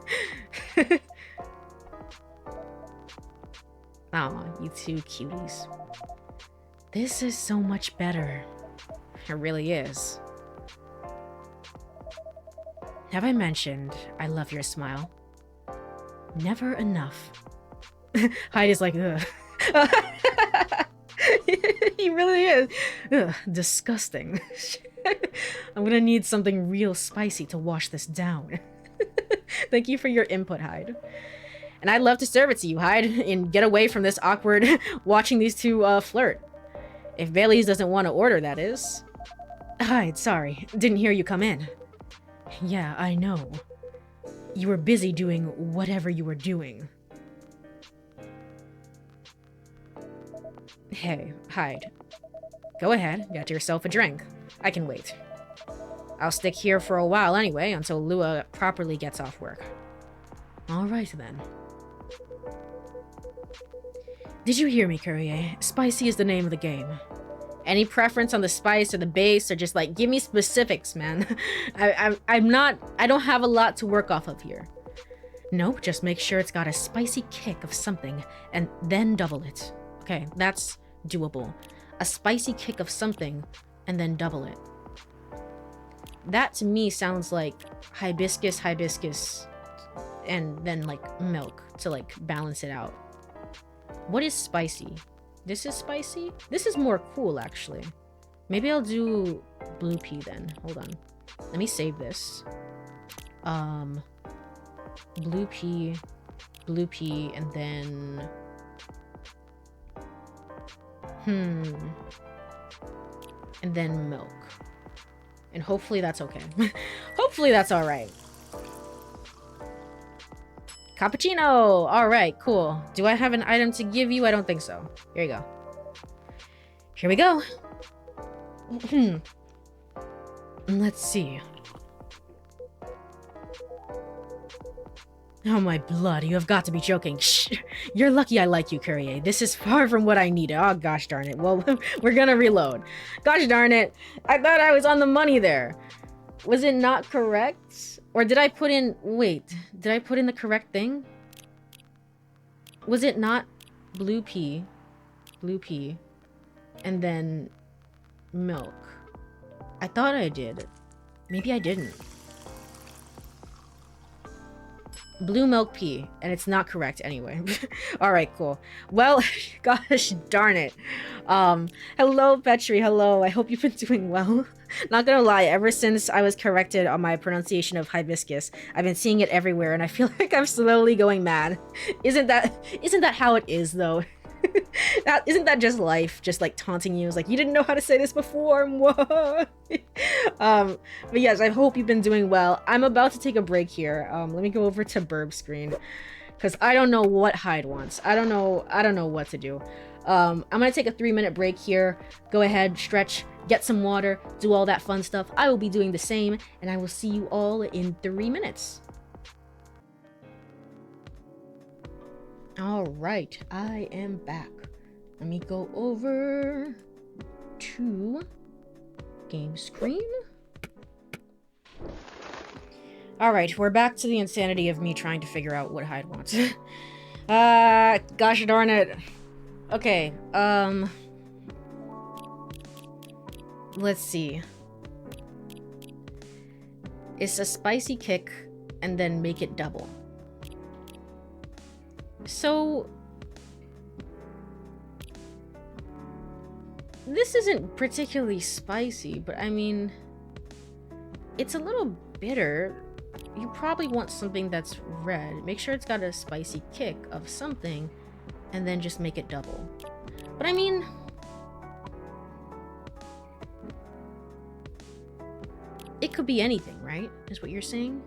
Aw, you two cuties. This is so much better. It really is. Have I mentioned I love your smile? Never enough. Hyde is like, ugh. He really is. Ugh, disgusting. I'm gonna need something real spicy to wash this down. Thank you for your input, Hyde. And I'd love to serve it to you, Hyde, and get away from this awkward watching these two flirt. If Bailey's doesn't want to order, that is. Hyde, sorry. Didn't hear you come in. Yeah, I know. You were busy doing whatever you were doing. Hey, Hyde. Go ahead, get yourself a drink. I can wait. I'll stick here for a while anyway, until Lua properly gets off work. Alright then. Did you hear me, Courie? Spicy is the name of the game. Any preference on the spice or the base, or just like, give me specifics, man. I don't have a lot to work off of here. Nope, just make sure it's got a spicy kick of something, and then double it. Okay, that's doable. A spicy kick of something, and then double it. That to me sounds like hibiscus, and then like milk to like balance it out. What is spicy? This is spicy? This is more cool, actually. Maybe I'll do blue pea then. Hold on. Let me save this. Blue pea, and then... And then milk. And hopefully that's okay. Hopefully that's alright. Cappuccino! Alright, cool. Do I have an item to give you? I don't think so. Here you go. Here we go. Let's see. Oh my blood, you have got to be joking. Shh. You're lucky I like you, Courie. This is far from what I needed. Oh gosh darn it. Well, we're gonna reload. Gosh darn it. I thought I was on the money there. Was it not correct? Or did I put in... Wait. Did I put in the correct thing? Was it not blue pea, and then milk? I thought I did. Maybe I didn't. Blue milk pea, and it's not correct anyway. Alright, cool. Well, gosh darn it. Hello, Petri, hello. I hope you've been doing well. Not gonna lie, ever since I was corrected on my pronunciation of hibiscus, I've been seeing it everywhere, and I feel like I'm slowly going mad. Isn't that how it is, though? Isn't that just life, just like taunting you? It's like, you didn't know how to say this before. What? But yes, I hope you've been doing well. I'm about to take a break here. Let me go over to burb screen, because I don't know what Hyde wants. I don't know what to do. I'm gonna take a 3-minute break here. Go ahead, stretch, get some water, do all that fun stuff. I will be doing the same, and I will see you all in 3 minutes. Alright, I am back. Let me go over to game screen. Alright, we're back to the insanity of me trying to figure out what Hyde wants. Gosh darn it. Okay, let's see. It's a spicy kick, and then make it double. So, this isn't particularly spicy, but I mean, it's a little bitter. You probably want something that's red. Make sure it's got a spicy kick of something, and then just make it double. But I mean, it could be anything, right? Is what you're saying?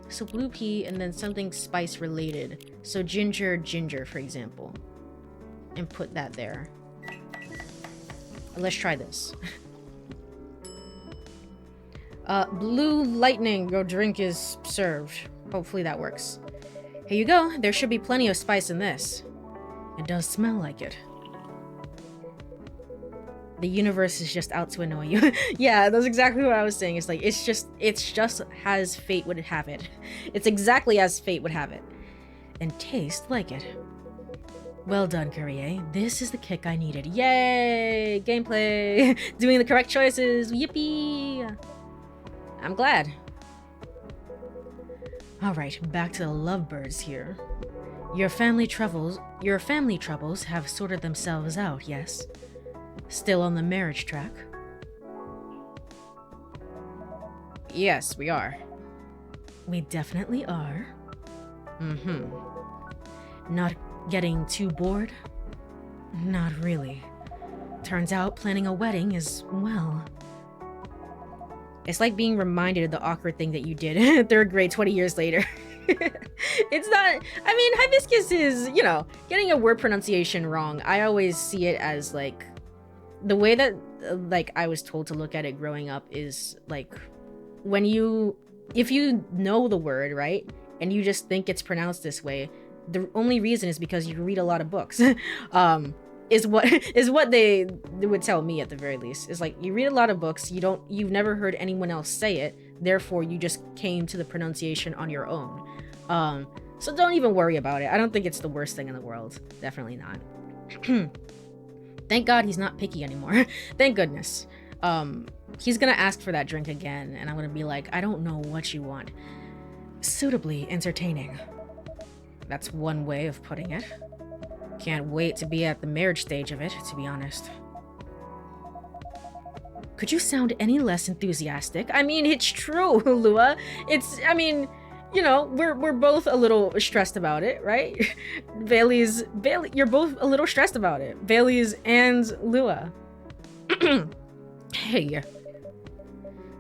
So blue pea and then something spice related. So ginger, for example. and put that there. Let's try this. Blue lightning, your drink is served. Hopefully that works. Here you go. There should be plenty of spice in this. It does smell like it. The universe is just out to annoy you. Yeah, that's exactly what I was saying. It's like, it's just as fate would have it. It's exactly as fate would have it. And taste like it. Well done, Courie. This is the kick I needed. Yay! Gameplay! Doing the correct choices! Yippee! I'm glad. Alright, back to the lovebirds here. Your family troubles have sorted themselves out, yes? Still on the marriage track? Yes, we are. We definitely are. Not getting too bored? Not really. Turns out planning a wedding is, well... It's like being reminded of the awkward thing that you did in 3rd grade 20 years later. It's not... I mean, Hibiscus is, you know, getting a word pronunciation wrong. I always see it as, like... The way that, like, I was told to look at it growing up is, like... When you... If you know the word, right? And you just think it's pronounced this way... The only reason is because you read a lot of books. Is what they would tell me at the very least. Is like, you read a lot of books, you've never heard anyone else say it, therefore you just came to the pronunciation on your own. So don't even worry about it. I don't think it's the worst thing in the world. Definitely not. Thank God he's not picky anymore. Thank goodness. He's gonna ask for that drink again, and I'm gonna be like, I don't know what you want. Suitably entertaining. That's one way of putting it. Can't wait to be at the marriage stage of it, to be honest. Could you sound any less enthusiastic? I mean, it's true, Lua. I mean, you know, we're both a little stressed about it, right? Bailey, you're both a little stressed about it. Bailey's and Lua. Hey.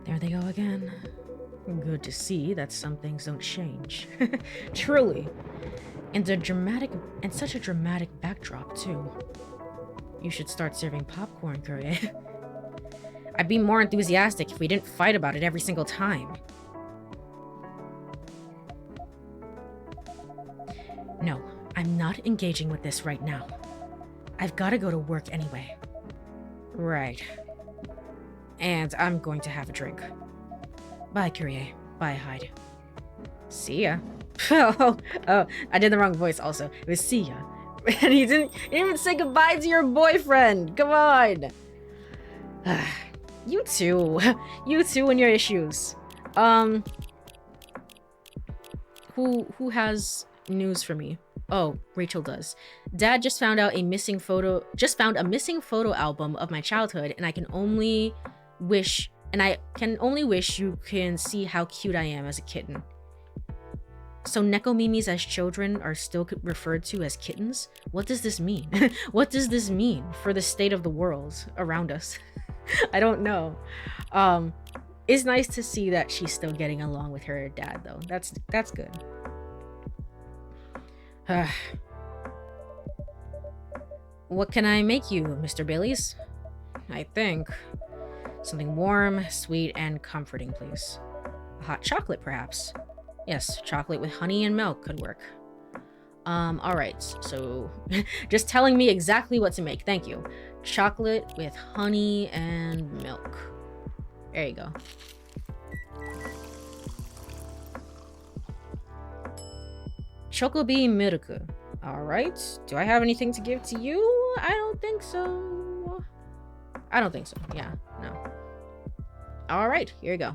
There they go again. Good to see that some things don't change. Truly. And such a dramatic backdrop, too. You should start serving popcorn, Courie. I'd be more enthusiastic if we didn't fight about it every single time. No, I'm not engaging with this right now. I've got to go to work anyway. Right. And I'm going to have a drink. Bye, Courie. Bye, Hyde. See ya. Oh, I did the wrong voice also. It was see ya. And he didn't even say goodbye to your boyfriend. Come on. You too. You too and your issues. Who has news for me? Oh, Rachel does. Dad just found a missing photo album of my childhood, and I can only wish you can see how cute I am as a kitten. So Nekomimis as children are still referred to as kittens? What does this mean? What does this mean for the state of the world around us? I don't know. It's nice to see that she's still getting along with her dad, though. That's good. What can I make you, Mr. Baileys? I think something warm, sweet, and comforting, please. A hot chocolate, perhaps. Yes, chocolate with honey and milk could work. Alright, so just telling me exactly what to make. Thank you. Chocolate with honey and milk. There you go. Chocobi Miruku. Alright. Do I have anything to give to you? I don't think so. I don't think so. Yeah, no. Alright, here you go.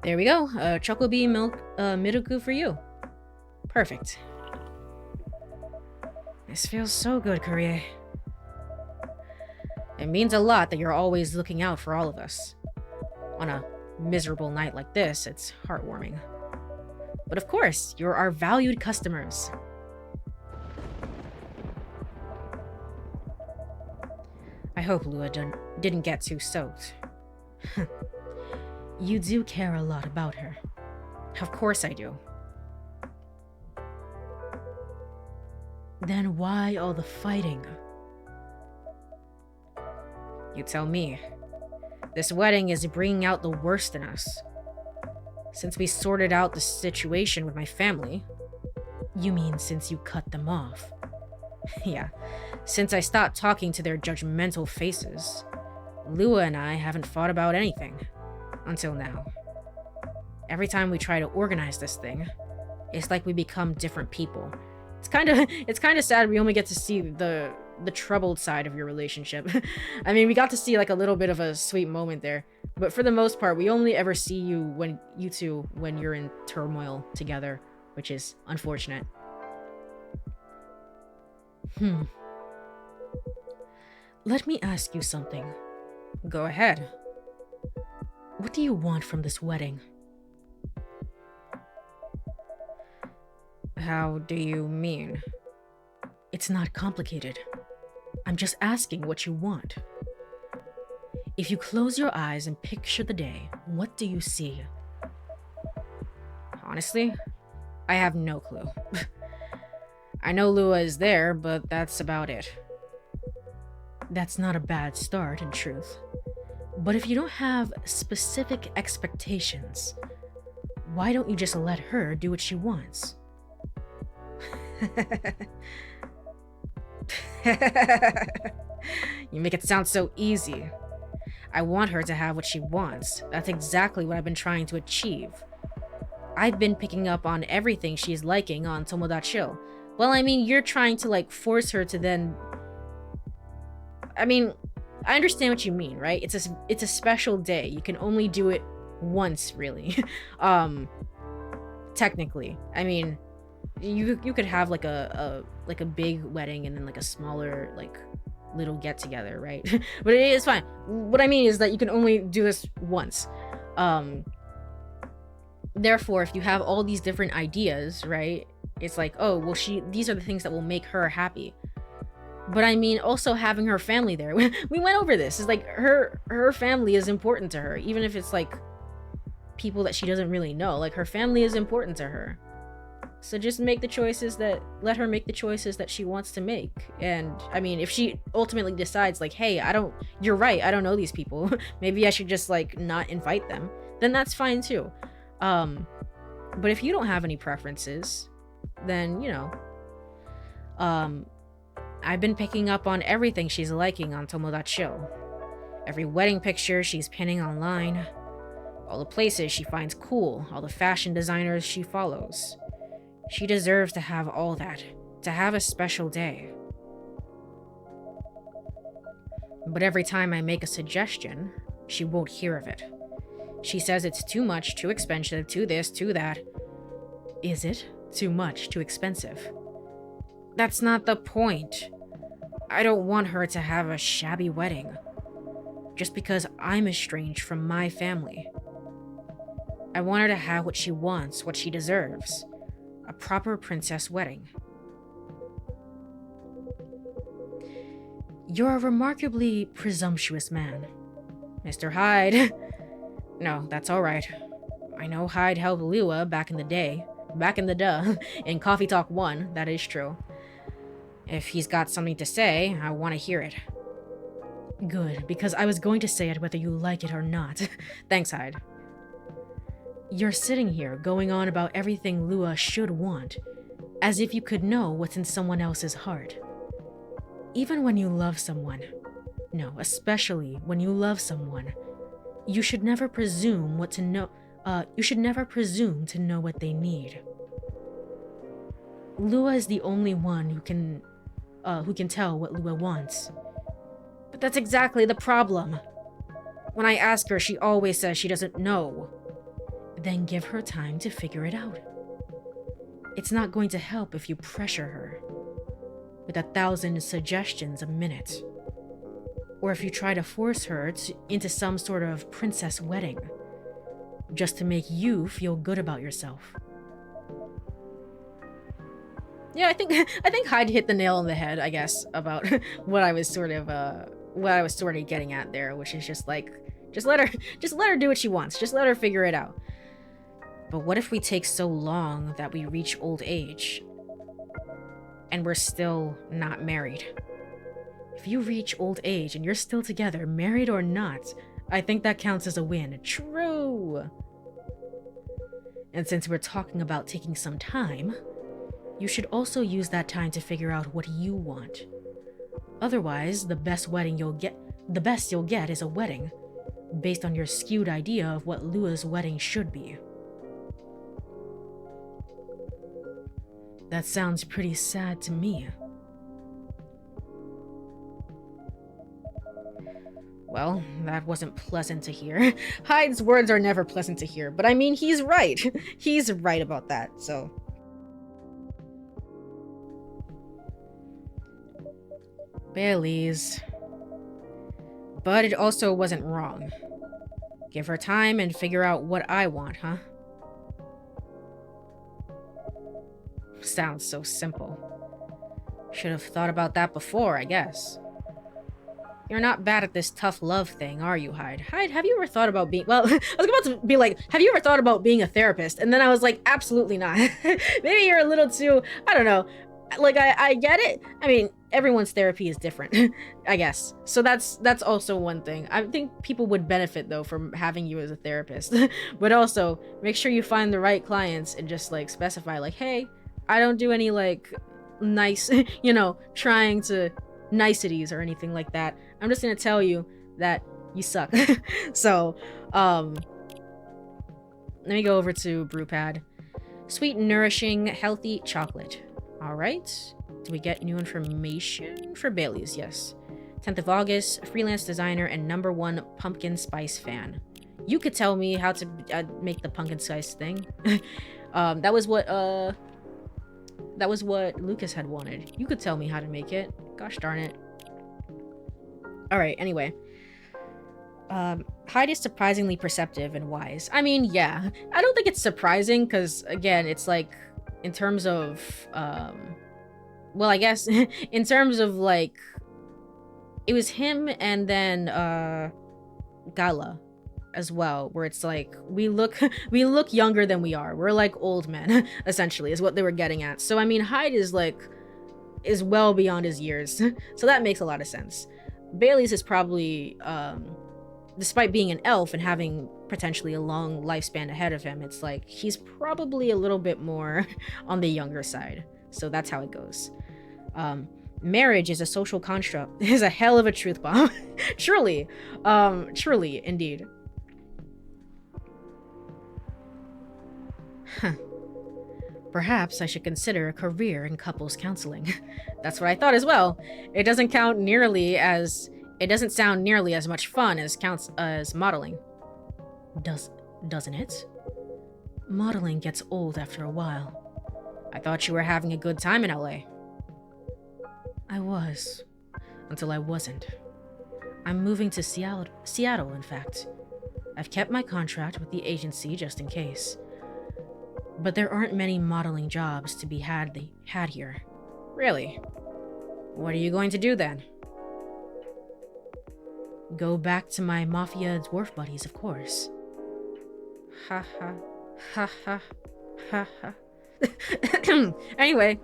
There we go. Chocobi milk Miruku for you. Perfect. This feels so good, Courie. It means a lot that you're always looking out for all of us. On a miserable night like this, it's heartwarming. But of course, you're our valued customers. I hope Lua didn't get too soaked. You do care a lot about her. Of course I do. Then why all the fighting? You tell me. This wedding is bringing out the worst in us. Since we sorted out the situation with my family. You mean since you cut them off? Yeah, since I stopped talking to their judgmental faces. Lua and I haven't fought about anything. Until now. Every time we try to organize this thing, it's like we become different people. It's kind of sad we only get to see the troubled side of your relationship. I mean, we got to see like a little bit of a sweet moment there, but for the most part, we only ever see you two when you're in turmoil together, which is unfortunate. Let me ask you something. Go ahead. What do you want from this wedding? How do you mean? It's not complicated. I'm just asking what you want. If you close your eyes and picture the day, what do you see? Honestly, I have no clue. I know Lua is there, but that's about it. That's not a bad start, in truth. But if you don't have specific expectations, why don't you just let her do what she wants? You make it sound so easy. I want her to have what she wants. That's exactly what I've been trying to achieve. I've been picking up on everything she's liking on Tomodachi. Well, I mean, you're trying to like force her to then... I mean, I understand what you mean, right? It's a special day. You can only do it once, really. Technically. I mean, you could have like a big wedding and then like a smaller like little get together, right? But it is fine. What I mean is that you can only do this once. Therefore, if you have all these different ideas, right? It's like, oh, well, these are the things that will make her happy. But I mean, also having her family there. We went over this. It's like her family is important to her, even if it's like people that she doesn't really know. Like her family is important to her. So just let her make the choices that she wants to make. And I mean, if she ultimately decides like, hey, you're right, I don't know these people. Maybe I should just like not invite them. Then that's fine too. But if you don't have any preferences, then, you know, I've been picking up on everything she's liking on Tomodachi. Every wedding picture she's pinning online, all the places she finds cool, all the fashion designers she follows. She deserves to have all that, to have a special day. But every time I make a suggestion, she won't hear of it. She says it's too much, too expensive, too this, too that. Is it too much, too expensive? That's not the point. I don't want her to have a shabby wedding, just because I'm estranged from my family. I want her to have what she wants, what she deserves. A proper princess wedding. You're a remarkably presumptuous man, Mr. Hyde. No, that's alright. I know Hyde helped Lua back in the day. Back in the in CoffeeTalk 1, that is true. If he's got something to say, I want to hear it. Good, because I was going to say it whether you like it or not. Thanks, Hyde. You're sitting here going on about everything Lua should want, as if you could know what's in someone else's heart. Even when you love someone, no, especially when you love someone, you should never presume to know what they need. Lua is the only one who can tell what Lua wants. But that's exactly the problem. When I ask her, she always says she doesn't know. Then give her time to figure it out. It's not going to help if you pressure her with 1,000 suggestions a minute. Or if you try to force her into some sort of princess wedding, just to make you feel good about yourself. Yeah, I think Hyde hit the nail on the head, I guess, about what I was sort of getting at there, which is just like, just let her do what she wants. Just let her figure it out. But what if we take so long that we reach old age? and we're still not married. If you reach old age and you're still together, married or not, I think that counts as a win. True. And since we're talking about taking some time, you should also use that time to figure out what you want. Otherwise, the best you'll get is a wedding, based on your skewed idea of what Lua's wedding should be. That sounds pretty sad to me. Well, that wasn't pleasant to hear. Hyde's words are never pleasant to hear, but I mean, he's right. He's right about that, so. Bailey's. But it also wasn't wrong. Give her time and figure out what I want, huh? Sounds so simple. Should have thought about that before, I guess. You're not bad at this tough love thing, are you, Hyde? Hyde, have you ever thought about being... Well, I was about to be like, have you ever thought about being a therapist? And then I was like, absolutely not. Maybe you're a little too... I don't know. Like, I get it. I mean, everyone's therapy is different, I guess. So that's also one thing. I think people would benefit, though, from having you as a therapist. But also, make sure you find the right clients and just, like, specify, like, hey, I don't do any, like, nice, you know, trying to... niceties or anything like that. I'm just gonna tell you that you suck. So, let me go over to Brewpad. Sweet, nourishing, healthy chocolate. Alright. Do we get new information? For Bailey's, yes. 10th of August, freelance designer and #1 pumpkin spice fan. You could tell me how to make the pumpkin spice thing. That was what Lucas had wanted. You could tell me how to make it. Gosh darn it. Alright, anyway. Hyde is surprisingly perceptive and wise. I mean, yeah. I don't think it's surprising, because, again, it's like, in terms of, well, I guess, in terms of, like, it was him and then, Gala as well, where it's like, we look younger than we are. We're like old men, essentially, is what they were getting at. So, I mean, Hyde is, like, is well beyond his years. So that makes a lot of sense. Bailey's is probably, despite being an elf and having potentially a long lifespan ahead of him, it's like he's probably a little bit more on the younger side. So that's how it goes. Marriage is a social construct. Is a hell of a truth bomb. Truly. Truly, indeed. Huh. Perhaps I should consider a career in couples counseling. That's what I thought as well. It doesn't sound nearly as much fun as modeling. Doesn't it? Modeling gets old after a while. I thought you were having a good time in LA. I was, until I wasn't. I'm moving to Seattle, in fact. I've kept my contract with the agency just in case. But there aren't many modeling jobs to be had here. Really? What are you going to do then? Go back to my mafia dwarf buddies, of course. Ha ha. Ha ha. Ha ha. Anyway.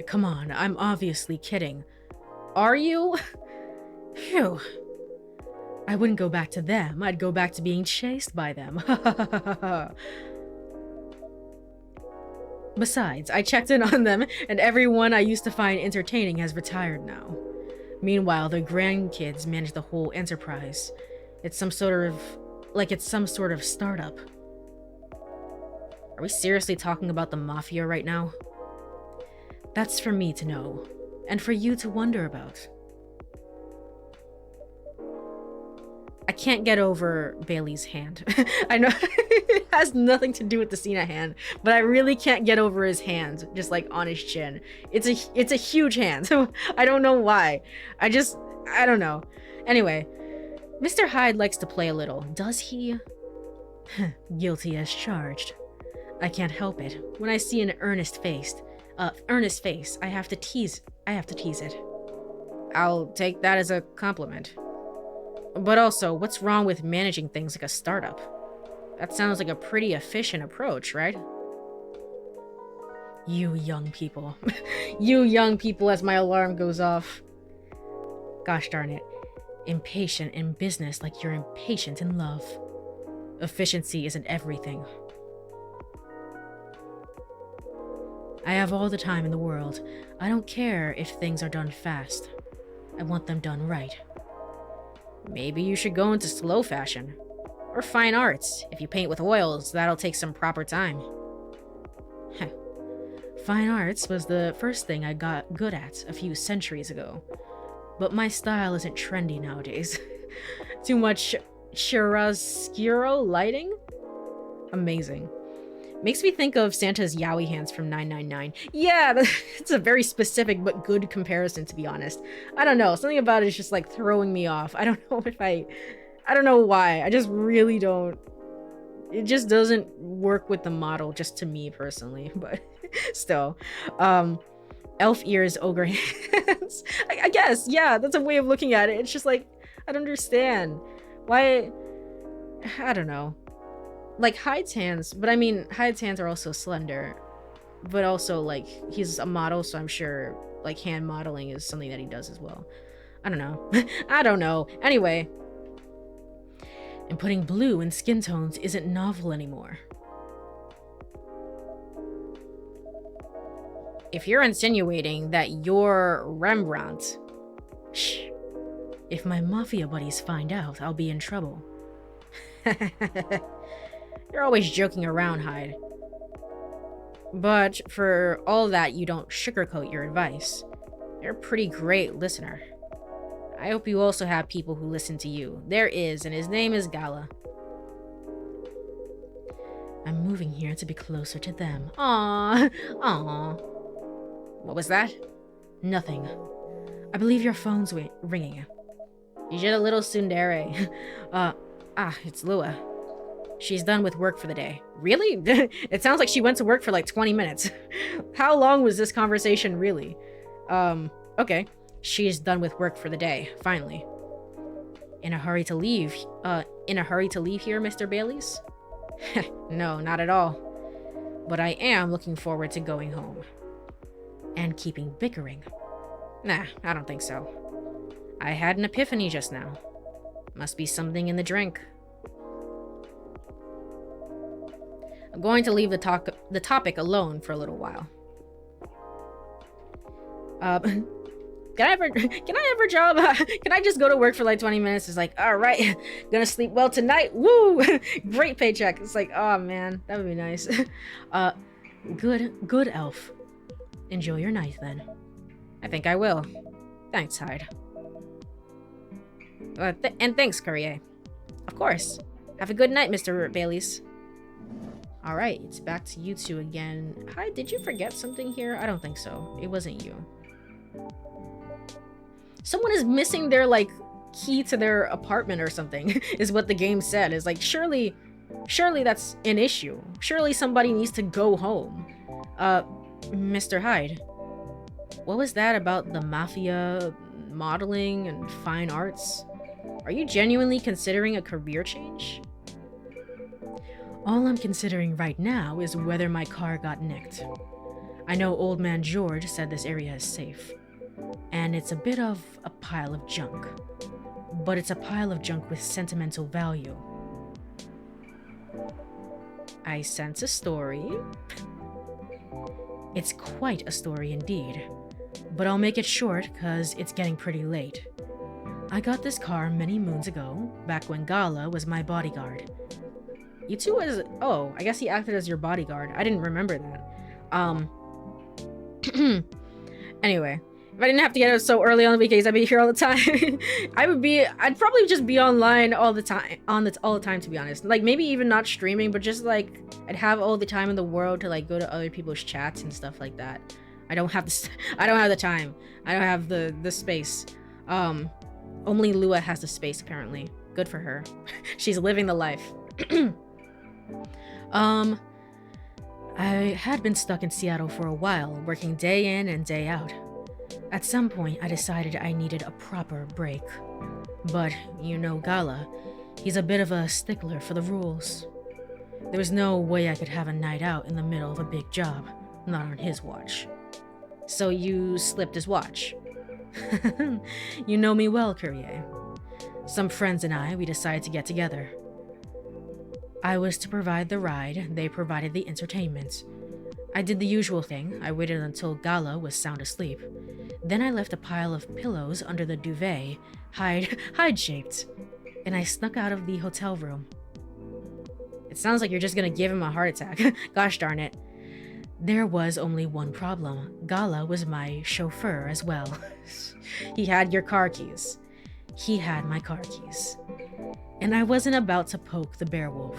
Come on, I'm obviously kidding. Are you? Phew. I wouldn't go back to them. I'd go back to being chased by them. Besides, I checked in on them, and everyone I used to find entertaining has retired now. Meanwhile, their grandkids manage the whole enterprise. It's some sort of startup. Are we seriously talking about the mafia right now? That's for me to know, and for you to wonder about. I can't get over Bailey's hand. I know it has nothing to do with the scene at hand, but I really can't get over his hand, just like on his chin. It's a huge hand. So I don't know why. I don't know. Anyway, Mr. Hyde likes to play a little, does he? Guilty as charged. I can't help it. When I see an earnest face, I have to tease it. I'll take that as a compliment. But also, what's wrong with managing things like a startup? That sounds like a pretty efficient approach, right? You young people. You young people as my alarm goes off. Gosh darn it. Impatient in business like you're impatient in love. Efficiency isn't everything. I have all the time in the world. I don't care if things are done fast. I want them done right. Maybe you should go into slow fashion. Or fine arts. If you paint with oils, that'll take some proper time. Fine arts was the first thing I got good at a few centuries ago. But my style isn't trendy nowadays. Too much chiaroscuro lighting? Amazing. Makes me think of Santa's Yowie hands from 999. Yeah, it's a very specific but good comparison, to be honest. I don't know, something about it is just like throwing me off. I don't know if I don't know why. I just really don't. It just doesn't work with the model, just to me personally, but still. Elf ears, ogre hands. I guess, yeah, that's a way of looking at it. It's just like, I don't understand. Why? I don't know. Like Hyde's hands, but I mean, Hyde's hands are also slender. But also, like, he's a model, so I'm sure, like, hand modeling is something that he does as well. I don't know. I don't know. Anyway. And putting blue in skin tones isn't novel anymore. If you're insinuating that you're Rembrandt, shh. If my mafia buddies find out, I'll be in trouble. You're always joking around, Hyde. But for all that, you don't sugarcoat your advice. You're a pretty great listener. I hope you also have people who listen to you. There is, and his name is Gala. I'm moving here to be closer to them. Aww. Aww. What was that? Nothing. I believe your phone's ringing. You did a little tsundere. It's Lua. She's done with work for the day. Really? It sounds like she went to work for like 20 minutes. How long was this conversation really? Okay. She's done with work for the day, finally. In a hurry to leave here, Mr. Baileys? No, not at all. But I am looking forward to going home. And keeping bickering. Nah, I don't think so. I had an epiphany just now. Must be something in the drink. I'm going to leave the topic alone for a little while. Can I ever job? Can I just go to work for like 20 minutes? It's like, all right, gonna sleep well tonight. Woo! Great paycheck. It's like, oh man, that would be nice. Good elf. Enjoy your night then. I think I will. Thanks, Hyde. And thanks, Courie. Of course. Have a good night, Mr. Baileys. All right, it's back to you two again. Hyde, did you forget something here? I don't think so. It wasn't you. Someone is missing their, like, key to their apartment or something, is what the game said. It's like, surely that's an issue. Surely somebody needs to go home. Mr. Hyde, what was that about the mafia, modeling, and fine arts? Are you genuinely considering a career change? All I'm considering right now is whether my car got nicked. I know Old Man George said this area is safe. And it's a bit of a pile of junk. But it's a pile of junk with sentimental value. I sense a story. It's quite a story indeed. But I'll make it short, cause it's getting pretty late. I got this car many moons ago, back when Gala was my bodyguard. You two was... Oh, I guess he acted as your bodyguard. I didn't remember that. Anyway. If I didn't have to get out so early on the weekends, I'd be here all the time. I'd probably just be online all the time, all the time, to be honest. Like, maybe even not streaming, but just, like, I'd have all the time in the world to, like, go to other people's chats and stuff like that. I don't have the time. I don't have the space. Only Lua has the space, apparently. Good for her. She's living the life. I had been stuck in Seattle for a while, working day in and day out. At some point, I decided I needed a proper break. But, you know Gala, he's a bit of a stickler for the rules. There was no way I could have a night out in the middle of a big job. not on his watch. So you slipped his watch. You know me well, Courie. Some friends and I, we decided to get together. I was to provide the ride, they provided the entertainment. I did the usual thing. I waited until Gala was sound asleep. Then I left a pile of pillows under the duvet, Hyde-shaped, and I snuck out of the hotel room. It sounds like you're just gonna give him a heart attack. Gosh darn it. There was only one problem. Gala was my chauffeur as well. He had your car keys. He had my car keys. And I wasn't about to poke the beowulf.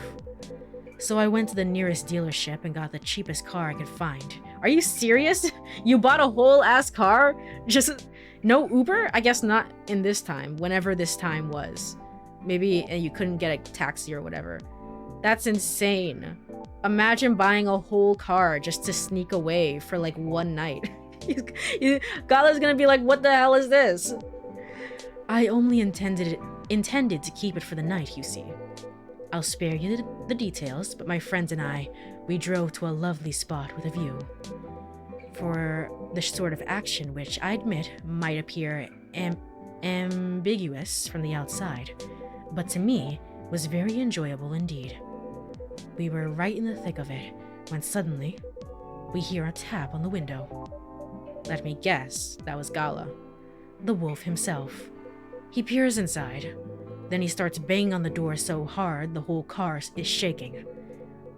So I went to the nearest dealership and got the cheapest car I could find. Are you serious? You bought a whole ass car? Just no Uber? I guess not in this time, whenever this time was. Maybe you couldn't get a taxi or whatever. That's insane. Imagine buying a whole car just to sneak away for like one night. Gala's gonna be like, what the hell is this? I only intended to keep it for the night, you see. I'll spare you the details, but my friends and I, we drove to a lovely spot with a view. For the sort of action which I admit might appear ambiguous from the outside, but to me was very enjoyable indeed. We were right in the thick of it when suddenly we hear a tap on the window. Let me guess, that was Gala, the wolf himself. He peers inside. Then he starts banging on the door so hard the whole car is shaking.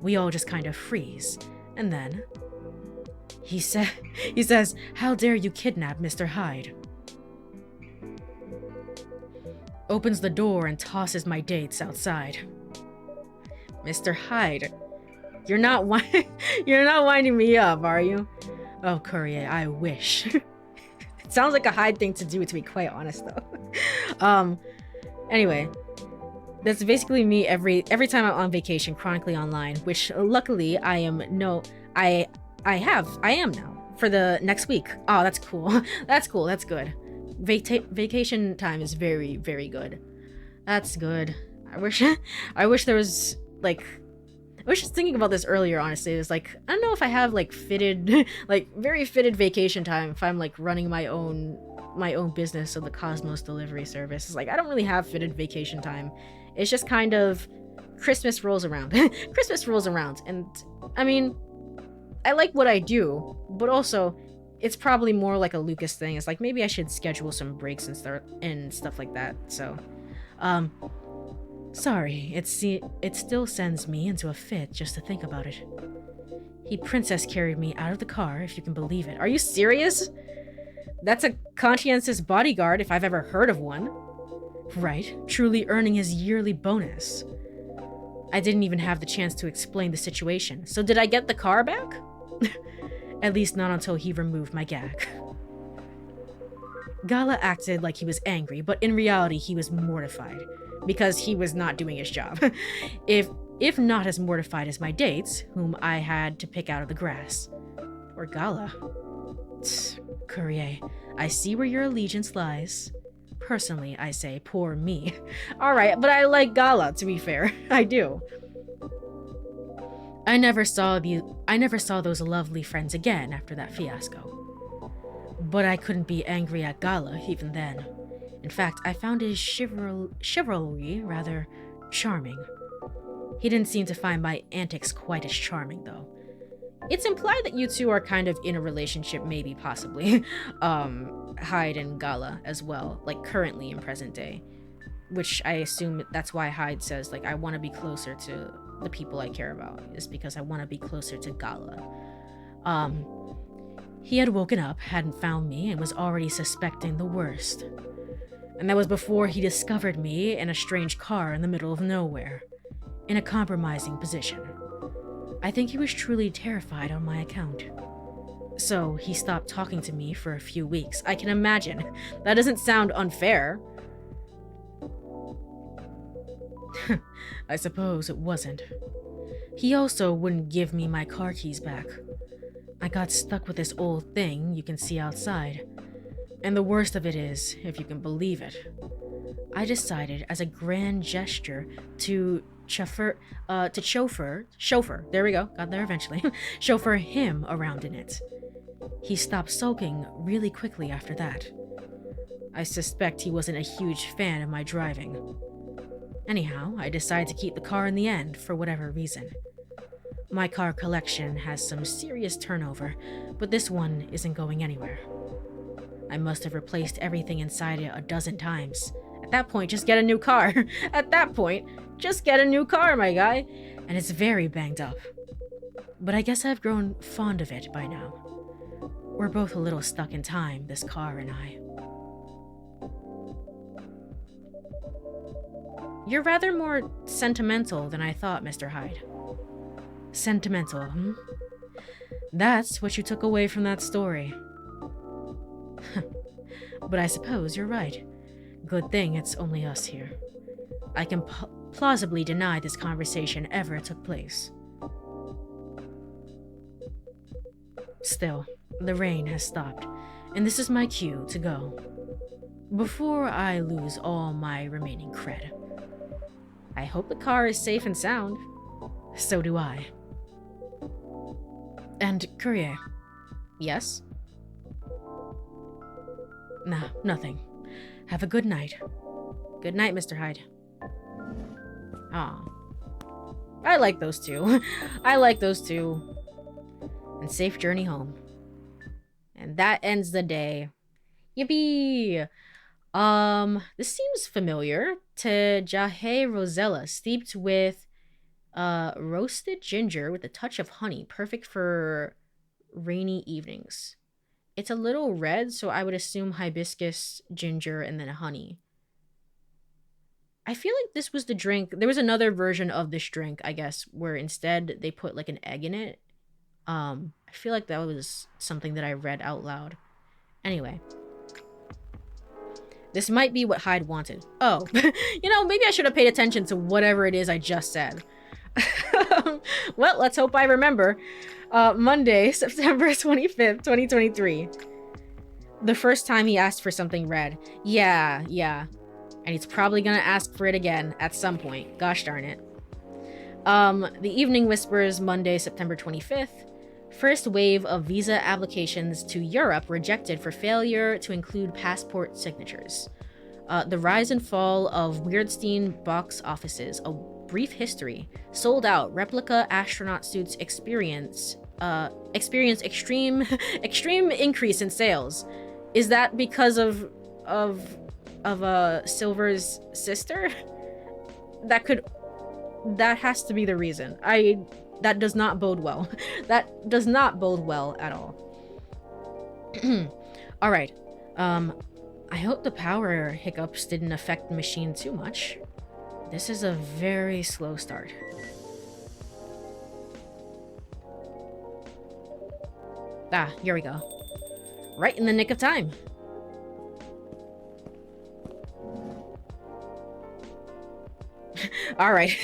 We all just kind of freeze. And then he says, "How dare you kidnap Mr. Hyde?" Opens the door and tosses my dates outside. Mr. Hyde, you're not winding me up, are you? Oh, Courie, I wish. It sounds like a Hyde thing to do, to be quite honest, though. Anyway, that's basically me every time I'm on vacation, chronically online, which luckily I am now for the next week. Oh, that's cool. That's cool. That's good. Vacation time is very, very good. That's good. I wish there was like, I was just thinking about this earlier, honestly. It's like, I don't know if I have like very fitted vacation time if I'm like running my own business of the Cosmos delivery service. It's like, I don't really have fitted vacation time. It's just kind of Christmas rolls around. Christmas rolls around. And I mean, I like what I do, but also it's probably more like a Lucas thing. It's like, maybe I should schedule some breaks and stuff like that. So, sorry, it still sends me into a fit just to think about it. He princess carried me out of the car, if you can believe it. Are you serious? That's a conscientious bodyguard if I've ever heard of one. Right, truly earning his yearly bonus. I didn't even have the chance to explain the situation. So did I get the car back? At least not until he removed my gag. Gala acted like he was angry, but in reality he was mortified, because he was not doing his job. If not as mortified as my dates, whom I had to pick out of the grass. Or Gala. Courie, I see where your allegiance lies. Personally, I say, poor me. Alright, but I like Gala, to be fair. I do. I never saw those lovely friends again after that fiasco. But I couldn't be angry at Gala even then. In fact, I found his chivalry rather charming. He didn't seem to find my antics quite as charming, though. It's implied that you two are kind of in a relationship, maybe, possibly. Hyde and Gala as well, like currently in present day. Which I assume that's why Hyde says, like, I want to be closer to the people I care about, is because I want to be closer to Gala. He had woken up, hadn't found me, and was already suspecting the worst. And that was before he discovered me in a strange car in the middle of nowhere, in a compromising position. I think he was truly terrified on my account. So he stopped talking to me for a few weeks. I can imagine. That doesn't sound unfair. I suppose it wasn't. He also wouldn't give me my car keys back. I got stuck with this old thing you can see outside. And the worst of it is, if you can believe it, I decided as a grand gesture to chauffeur, there we go, got there eventually, chauffeur him around in it. He stopped sulking really quickly after that. I suspect he wasn't a huge fan of my driving. Anyhow, I decided to keep the car in the end for whatever reason. My car collection has some serious turnover, but this one isn't going anywhere. I must have replaced everything inside it a dozen times. At that point, just get a new car. At that point, just get a new car, my guy. And it's very banged up. But I guess I've grown fond of it by now. We're both a little stuck in time, this car and I. You're rather more sentimental than I thought, Mr. Hyde. Sentimental, hmm? That's what you took away from that story. But I suppose you're right. Good thing it's only us here. I can plausibly deny this conversation ever took place. Still, the rain has stopped, and this is my cue to go. Before I lose all my remaining cred. I hope the car is safe and sound. So do I. And Courie. Yes? Nah, nothing. Have a good night. Good night, Mr. Hyde. Aw. I like those two. I like those two. And safe journey home. And that ends the day. Yippee! This seems familiar to Jahe Rosella, steeped with roasted ginger with a touch of honey, perfect for rainy evenings. It's a little red, so I would assume hibiscus, ginger, and then honey. I feel like this was the drink. There was another version of this drink, I guess, where instead they put like an egg in it. I feel like that was something that I read out loud. Anyway. This might be what Hyde wanted. Oh, you know, maybe I should have paid attention to whatever it is I just said. Well, let's hope I remember. Monday, September 25th, 2023. The first time he asked for something red. Yeah. And he's probably gonna ask for it again at some point. Gosh darn it. The Evening Whispers, Monday, September 25th. First wave of visa applications to Europe rejected for failure to include passport signatures. The rise and fall of Weirdstein box offices. A brief history. Sold out. Replica astronaut suits experience extreme increase in sales. Is that because of Silver's sister? That has to be the reason. That does not bode well. That does not bode well at all. All right. I hope the power hiccups didn't affect the machine too much. This is a very slow start. Ah, here we go. Right in the nick of time. All right.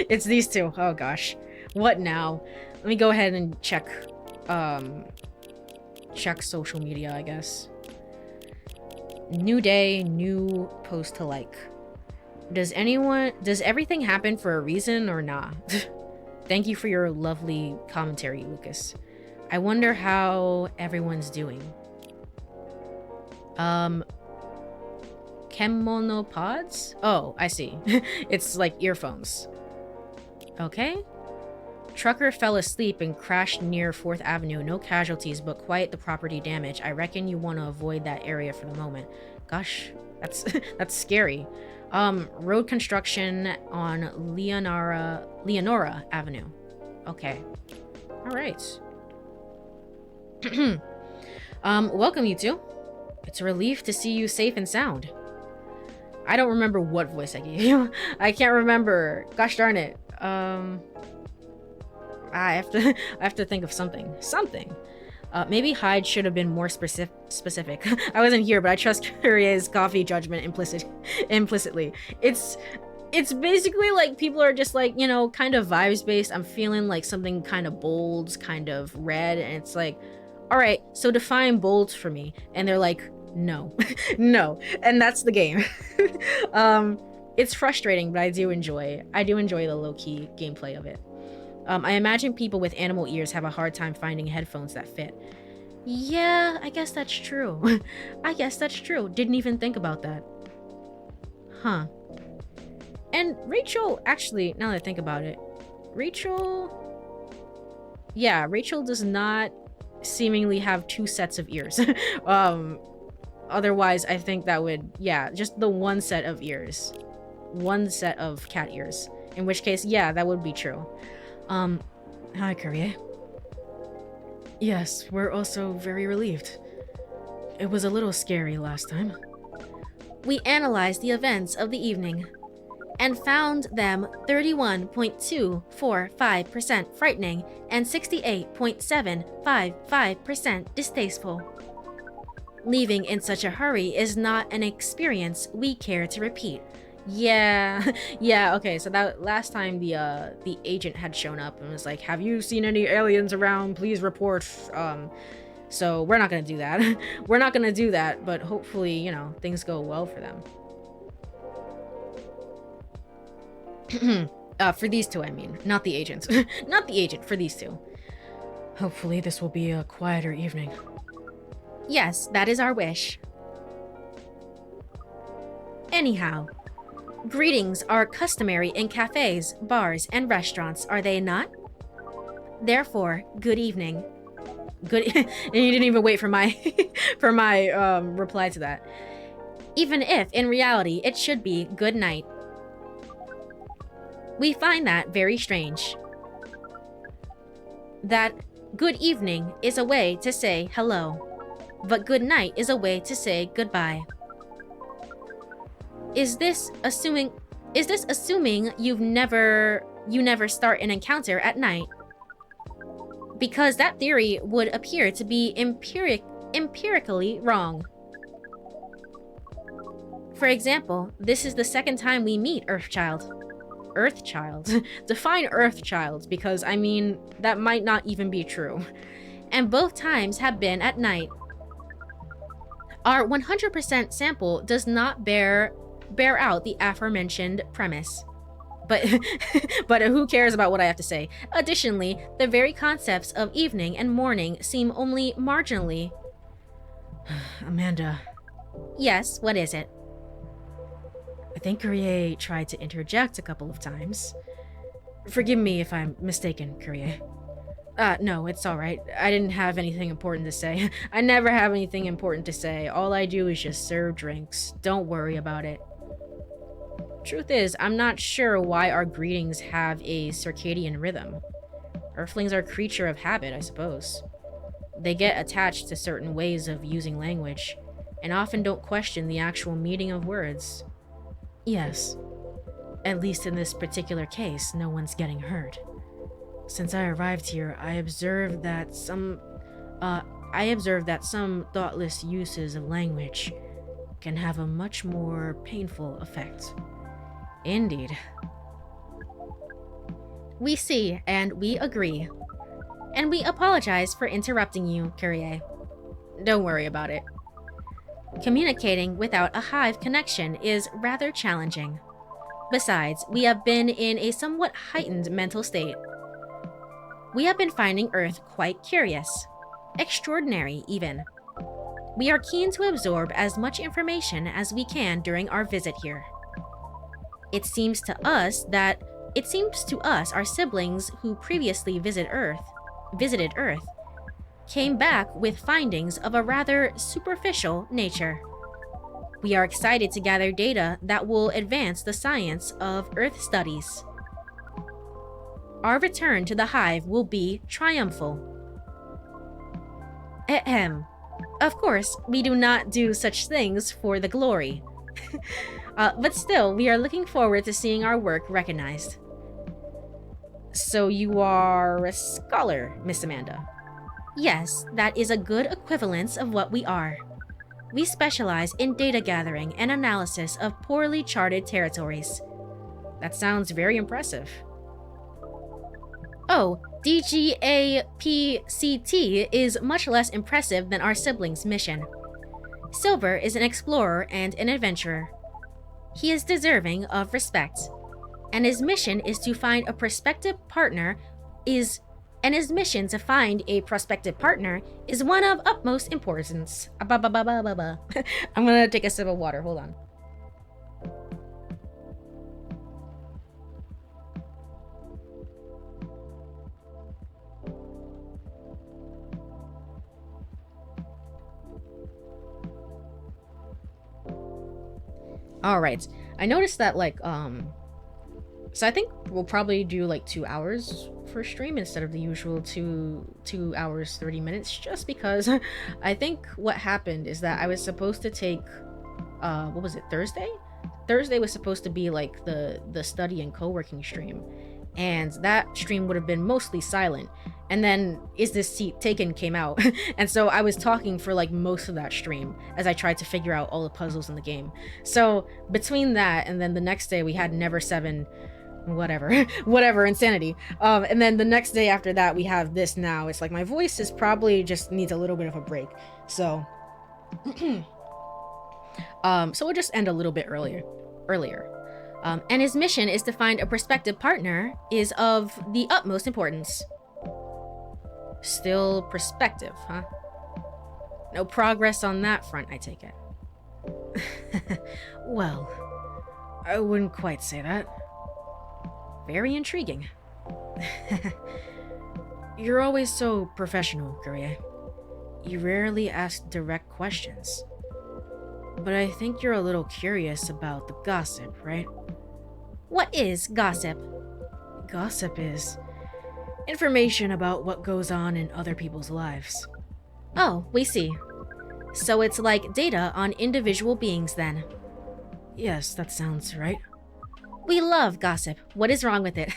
It's these two. Oh gosh. What now? Let me go ahead and check social media, I guess. New day, new post to like. Does everything happen for a reason or nah? Thank you for your lovely commentary, Lucas. I wonder how everyone's doing. Chemonopods? Oh, I see. It's like earphones. Okay. Trucker fell asleep and crashed near 4th Avenue. No casualties, but quite the property damage. I reckon you want to avoid that area for the moment. Gosh, that's scary. Road construction on Leonora Avenue. Okay. All right. Welcome, you two. It's a relief to see you safe and sound. I don't remember what voice I gave you. I can't remember. Gosh darn it. I have to think of something. Maybe Hyde should have been more specific. I wasn't here, but I trust Courier's coffee judgment implicitly. It's basically like people are just like, you know, kind of vibes based. I'm feeling like something kind of bold, kind of red, and it's like, all right, so define bold for me. And they're like, no, no, and that's the game. It's frustrating, but I do enjoy the low-key gameplay of it. I imagine people with animal ears have a hard time finding headphones that fit. Yeah, I guess that's true. I guess that's true. Didn't even think about that. Huh. And Rachel, actually, now that I think about it, Rachel does not seemingly have 2 sets of ears. Otherwise, I think that would, just the 1 set of ears. 1 set of cat ears. In which case, yeah, that would be true. Hi, Courie. Yes, we're also very relieved. It was a little scary last time. We analyzed the events of the evening and found them 31.245% frightening and 68.755% distasteful. Leaving in such a hurry is not an experience we care to repeat. Yeah, okay, so that last time the agent had shown up and was like, have you seen any aliens around? Please report. So we're not gonna do that. We're not gonna do that, but hopefully, you know, things go well for them. For these 2, I mean. Not the agent. Not the agent, for these 2. Hopefully this will be a quieter evening. Yes, that is our wish. Anyhow, greetings are customary in cafes, bars, and restaurants, are they not? Therefore, good evening. Good and you didn't even wait for my for my reply to that. Even if in reality it should be good night. We find that very strange. That good evening is a way to say hello, but good night is a way to say goodbye. Is this assuming you never start an encounter at night? Because that theory would appear to be empirically wrong. For example, this is the 2nd time we meet Earthchild. Earthchild? Define Earthchild, because I mean, that might not even be true. And both times have been at night. Our 100% sample does not bear out the aforementioned premise. But who cares about what I have to say? Additionally, the very concepts of evening and morning seem only marginally... Amanda. Yes, what is it? I think Courie tried to interject a couple of times. Forgive me if I'm mistaken, Courie. No, it's alright. I didn't have anything important to say. I never have anything important to say. All I do is just serve drinks. Don't worry about it. Truth is, I'm not sure why our greetings have a circadian rhythm. Earthlings are a creature of habit, I suppose. They get attached to certain ways of using language, and often don't question the actual meaning of words. Yes. At least in this particular case, no one's getting hurt. Since I arrived here, I observed that some thoughtless uses of language can have a much more painful effect. Indeed. We see, and we agree. And we apologize for interrupting you, Courie. Don't worry about it. Communicating without a Hive connection is rather challenging. Besides, we have been in a somewhat heightened mental state. We have been finding Earth quite curious. Extraordinary, even. We are keen to absorb as much information as we can during our visit here. It seems to us our siblings who previously visited Earth, came back with findings of a rather superficial nature. We are excited to gather data that will advance the science of Earth studies. Our return to the Hive will be triumphal. Ahem. Of course, we do not do such things for the glory. But still, we are looking forward to seeing our work recognized. So you are a scholar, Miss Amanda? Yes, that is a good equivalence of what we are. We specialize in data gathering and analysis of poorly charted territories. That sounds very impressive. Oh, DGAPCT is much less impressive than our siblings' mission. Silver is an explorer and an adventurer.
He is deserving of respect, and his mission is to find a prospective partner is and his mission to find a prospective partner is one of utmost importance. I'm gonna take a sip of water. Hold on. All right. I noticed that so I think we'll probably do like 2 hours for stream instead of the usual 2 hours 30 minutes, just because I think what happened is that I was supposed to take what was it, Thursday was supposed to be like the study and co-working stream, and that stream would have been mostly silent, and then Is This Seat Taken came out and so I was talking for like most of that stream as I tried to figure out all the puzzles in the game. So between that and then the next day we had Never 7 whatever insanity, and then the next day after that we have this. Now it's like my voice is probably just needs a little bit of a break, so so we'll just end a little bit earlier. And his mission is to find a prospective partner is of the utmost importance. Still prospective, huh? No progress on that front, I take it. Well, I wouldn't quite say that. Very intriguing. You're always so professional, Courie. You rarely ask direct questions. But I think you're a little curious about the gossip, right? What is gossip? Gossip is information about what goes on in other people's lives. Oh, we see. So it's like data on individual beings then. Yes, that sounds right. We love gossip. What is wrong with it?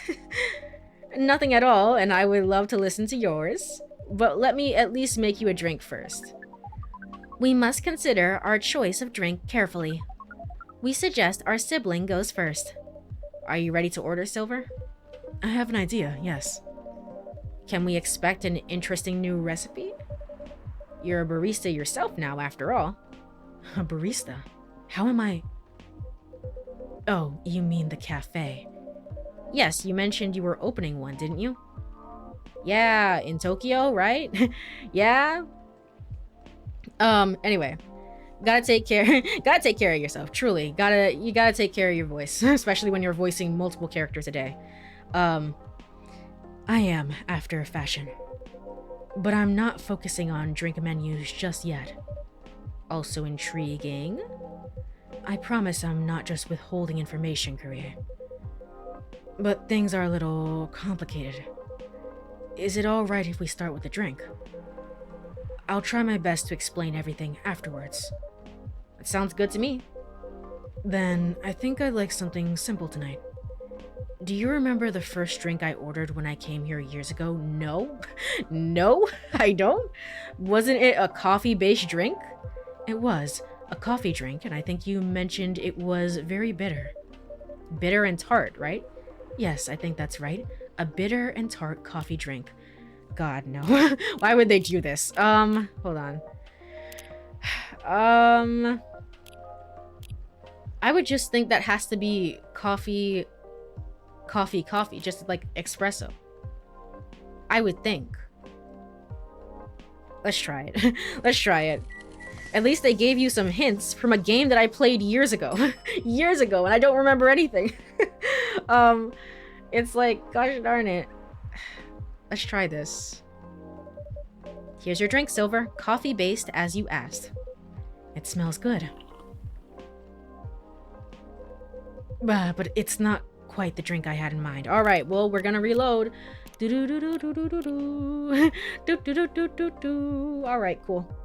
Nothing at all, and I would love to listen to yours. But let me at least make you a drink first. We must consider our choice of drink carefully. We suggest our sibling goes first. Are you ready to order, Silver? I have an idea, yes. Can we expect an interesting new recipe? You're a barista yourself now, after all. A barista? How am I... Oh, you mean the cafe. Yes, you mentioned you were opening one, didn't you? Yeah, in Tokyo, right? Yeah? Anyway. Gotta take care of yourself, truly. You gotta take care of your voice, especially when you're voicing multiple characters a day. I am, after a fashion. But I'm not focusing on drink menus just yet. Also intriguing. I promise I'm not just withholding information, Courie. But things are a little complicated. Is it alright if we start with the drink? I'll try my best to explain everything afterwards. It sounds good to me. Then I think I'd like something simple tonight. Do you remember the first drink I ordered when I came here years ago? No? No, I don't. Wasn't it a coffee-based drink? It was a coffee drink, and I think you mentioned it was very bitter. Bitter and tart, right? Yes, I think that's right. A bitter and tart coffee drink. God, no. Why would they do this? Hold on. I would just think that has to be coffee, just like espresso. I would think. Let's try it. Let's try it. At least they gave you some hints from a game that I played years ago. Years ago, and I don't remember anything. It's like, gosh darn it. Let's try this. Here's your drink, Silver. Coffee-based as you asked. It smells good. But it's not quite the drink I had in mind. Alright, well, we're gonna reload. Alright, cool.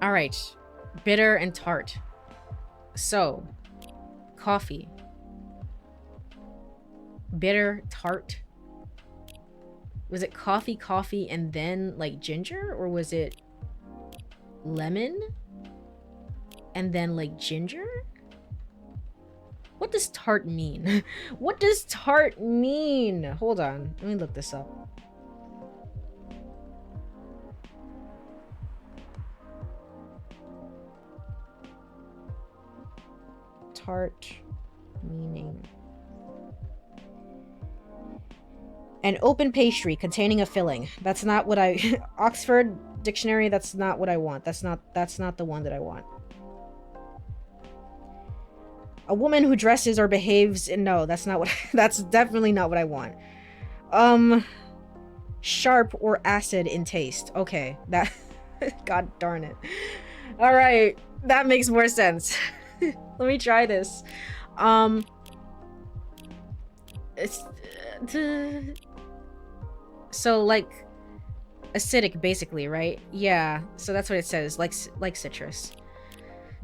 Alright. Bitter and tart. So, coffee. Bitter, tart. Was it coffee, and then, like, ginger? Or was it lemon? And then, like, ginger? What does tart mean? What does tart mean? Hold on. Let me look this up.
tart meaning? An open pastry containing a filling. That's not what I Oxford Dictionary, that's not what I want. That's not the one that I want. A woman who dresses or behaves in, no, that's not what that's definitely not what I want. Sharp or acid in taste. Okay, that god darn it. All right, that makes more sense. Let me try this. It's so like acidic basically, right? Yeah, so that's what it says, like citrus.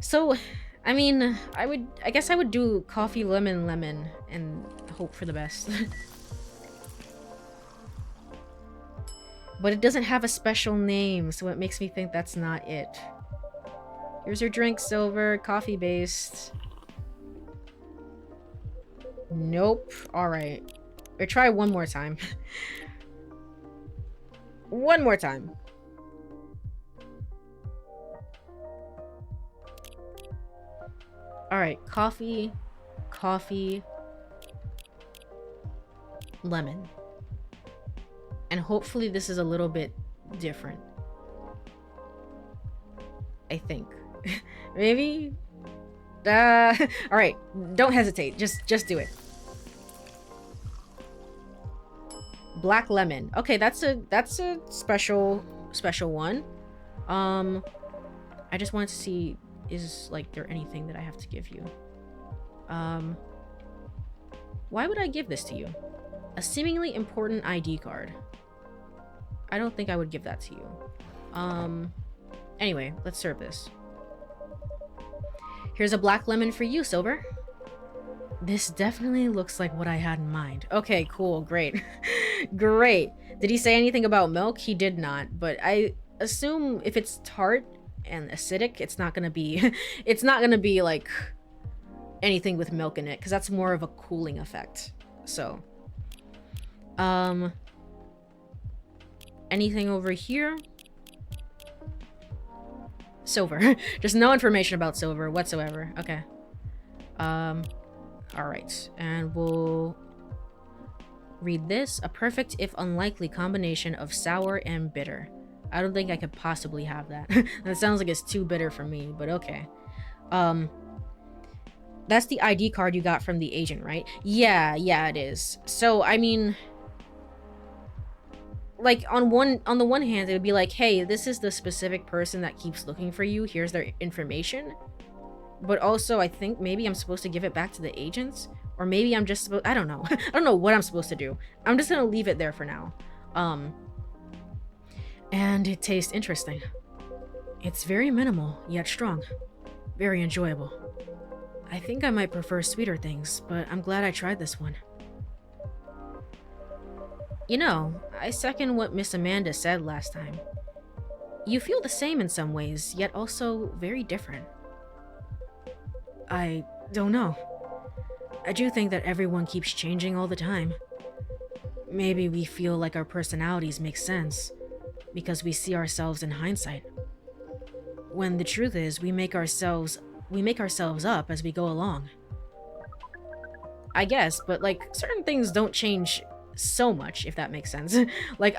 So I mean, I guess I would do coffee lemon lemon and hope for the best. But it doesn't have a special name, so it makes me think that's not it. Here's your drink, Silver, coffee based. Nope. Alright. Or try one more time. One more time. Alright, coffee, lemon. And hopefully this is a little bit different. I think. Maybe? Alright, don't hesitate. Just do it. Black lemon. Okay, that's a special one. I just wanted to see, is like there anything that I have to give you? Why would I give this to you? A seemingly important ID card. I don't think I would give that to you. Anyway, let's serve this. Here's a black lemon for you, Silver. This definitely looks like what I had in mind. Okay, cool, great. Great. Did he say anything about milk? He did not, but I assume if it's tart and acidic, it's not gonna be it's not gonna be like anything with milk in it, because that's more of a cooling effect. So anything over here? Silver. Just no information about silver whatsoever. Okay. Alright, and we'll read this. A perfect if unlikely combination of sour and bitter. I don't think I could possibly have that. That sounds like it's too bitter for me, but okay. That's the ID card you got from the agent, right? Yeah, it is. So, I mean, like on the one hand, it would be like, hey, this is the specific person that keeps looking for you. Here's their information. But also, I think maybe I'm supposed to give it back to the agents, or maybe I'm just supposed, I don't know. I don't know what I'm supposed to do. I'm just gonna leave it there for now. And it tastes interesting. It's very minimal, yet strong. Very enjoyable. I think I might prefer sweeter things, but I'm glad I tried this one. You know, I second what Miss Amanda said last time. You feel the same in some ways, yet also very different. I don't know. I do think that everyone keeps changing all the time. Maybe we feel like our personalities make sense because we see ourselves in hindsight. When the truth is, we make ourselves up as we go along. I guess, but like certain things don't change so much, if that makes sense. Like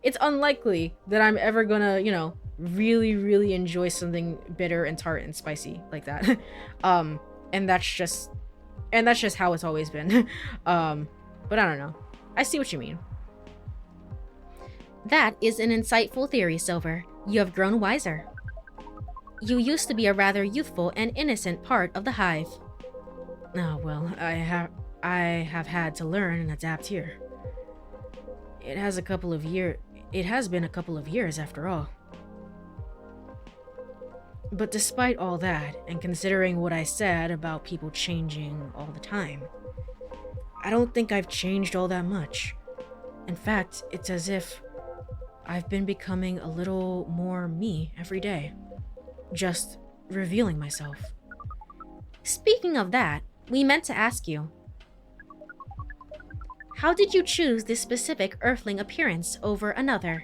it's unlikely that I'm ever gonna, you know, really enjoy something bitter and tart and spicy like that. And that's just how it's always been. But I don't know. I see what you mean. That is an insightful theory, Silver. You have grown wiser. You used to be a rather youthful and innocent part of the hive. Oh, well, I have had to learn and adapt here. It has been a couple of years after all. But despite all that, and considering what I said about people changing all the time, I don't think I've changed all that much. In fact, it's as if I've been becoming a little more me every day. Just revealing myself. Speaking of that, we meant to ask you. How did you choose this specific Earthling appearance over another?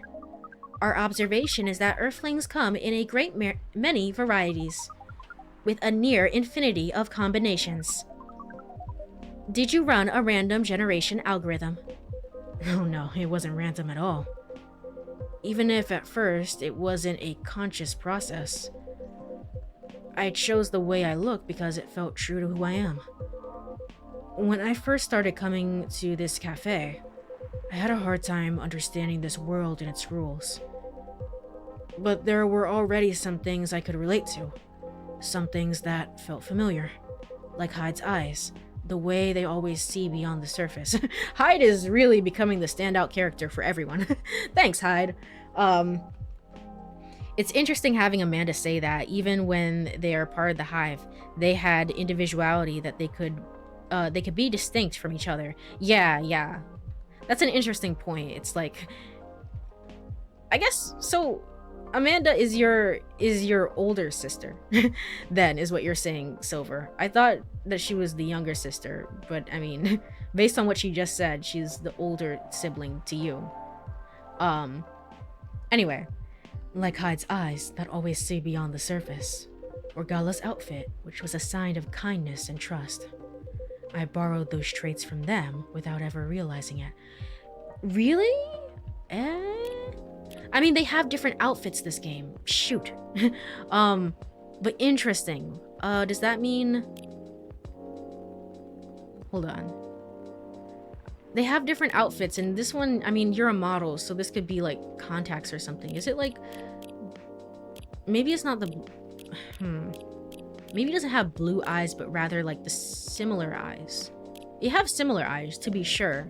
Our observation is that Earthlings come in a great many varieties.
with a near infinity of combinations. Did you run a random generation algorithm? Oh no, it wasn't random at all. Even if at first it wasn't a conscious process. I chose the way I look because it felt true to who I am. When I first started coming to this cafe, I had a hard time understanding this world and its rules. But there were already some things I could relate to. Some things that felt familiar. Like Hyde's eyes. The way they always see beyond the surface. Hyde is really becoming the standout character for everyone. Thanks, Hyde. It's interesting having Amanda say that even when they are part of the hive, they had individuality that they could be distinct from each other. Yeah. That's an interesting point. It's like, I guess so. Amanda is your older sister, then, is what you're saying, Silver. I thought that she was the younger sister, but I mean, based on what she just said, she's the older sibling to you. Anyway, like Hyde's eyes that always see beyond the surface, or Gala's outfit, which was a sign of kindness and trust. I borrowed those traits from them without ever realizing it. Really? I mean, they have different outfits this game. Shoot. But interesting. Does that mean... Hold on. They have different outfits, and this one, I mean, you're a model, so this could be like contacts or something. Is it like... Maybe it's not the... Maybe it doesn't have blue eyes, but rather like the similar eyes. You have similar eyes, to be sure.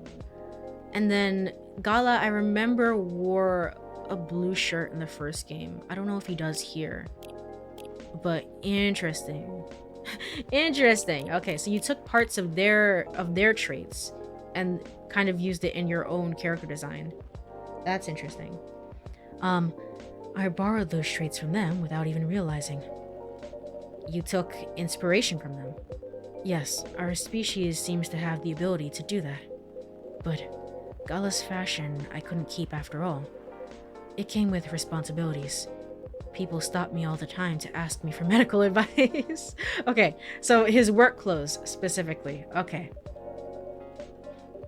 And then Gala, I remember, wore a blue shirt in the first game. I don't know if he does here. But interesting. Interesting. Okay, so you took parts of their traits and kind of used it in your own character design. That's interesting. I borrowed those traits from them without even realizing. You took inspiration from them. Yes, our species seems to have the ability to do that. But Gala's fashion I couldn't keep after all. It came with responsibilities. People stop me all the time to ask me for medical advice. Okay, so his work clothes specifically. Okay.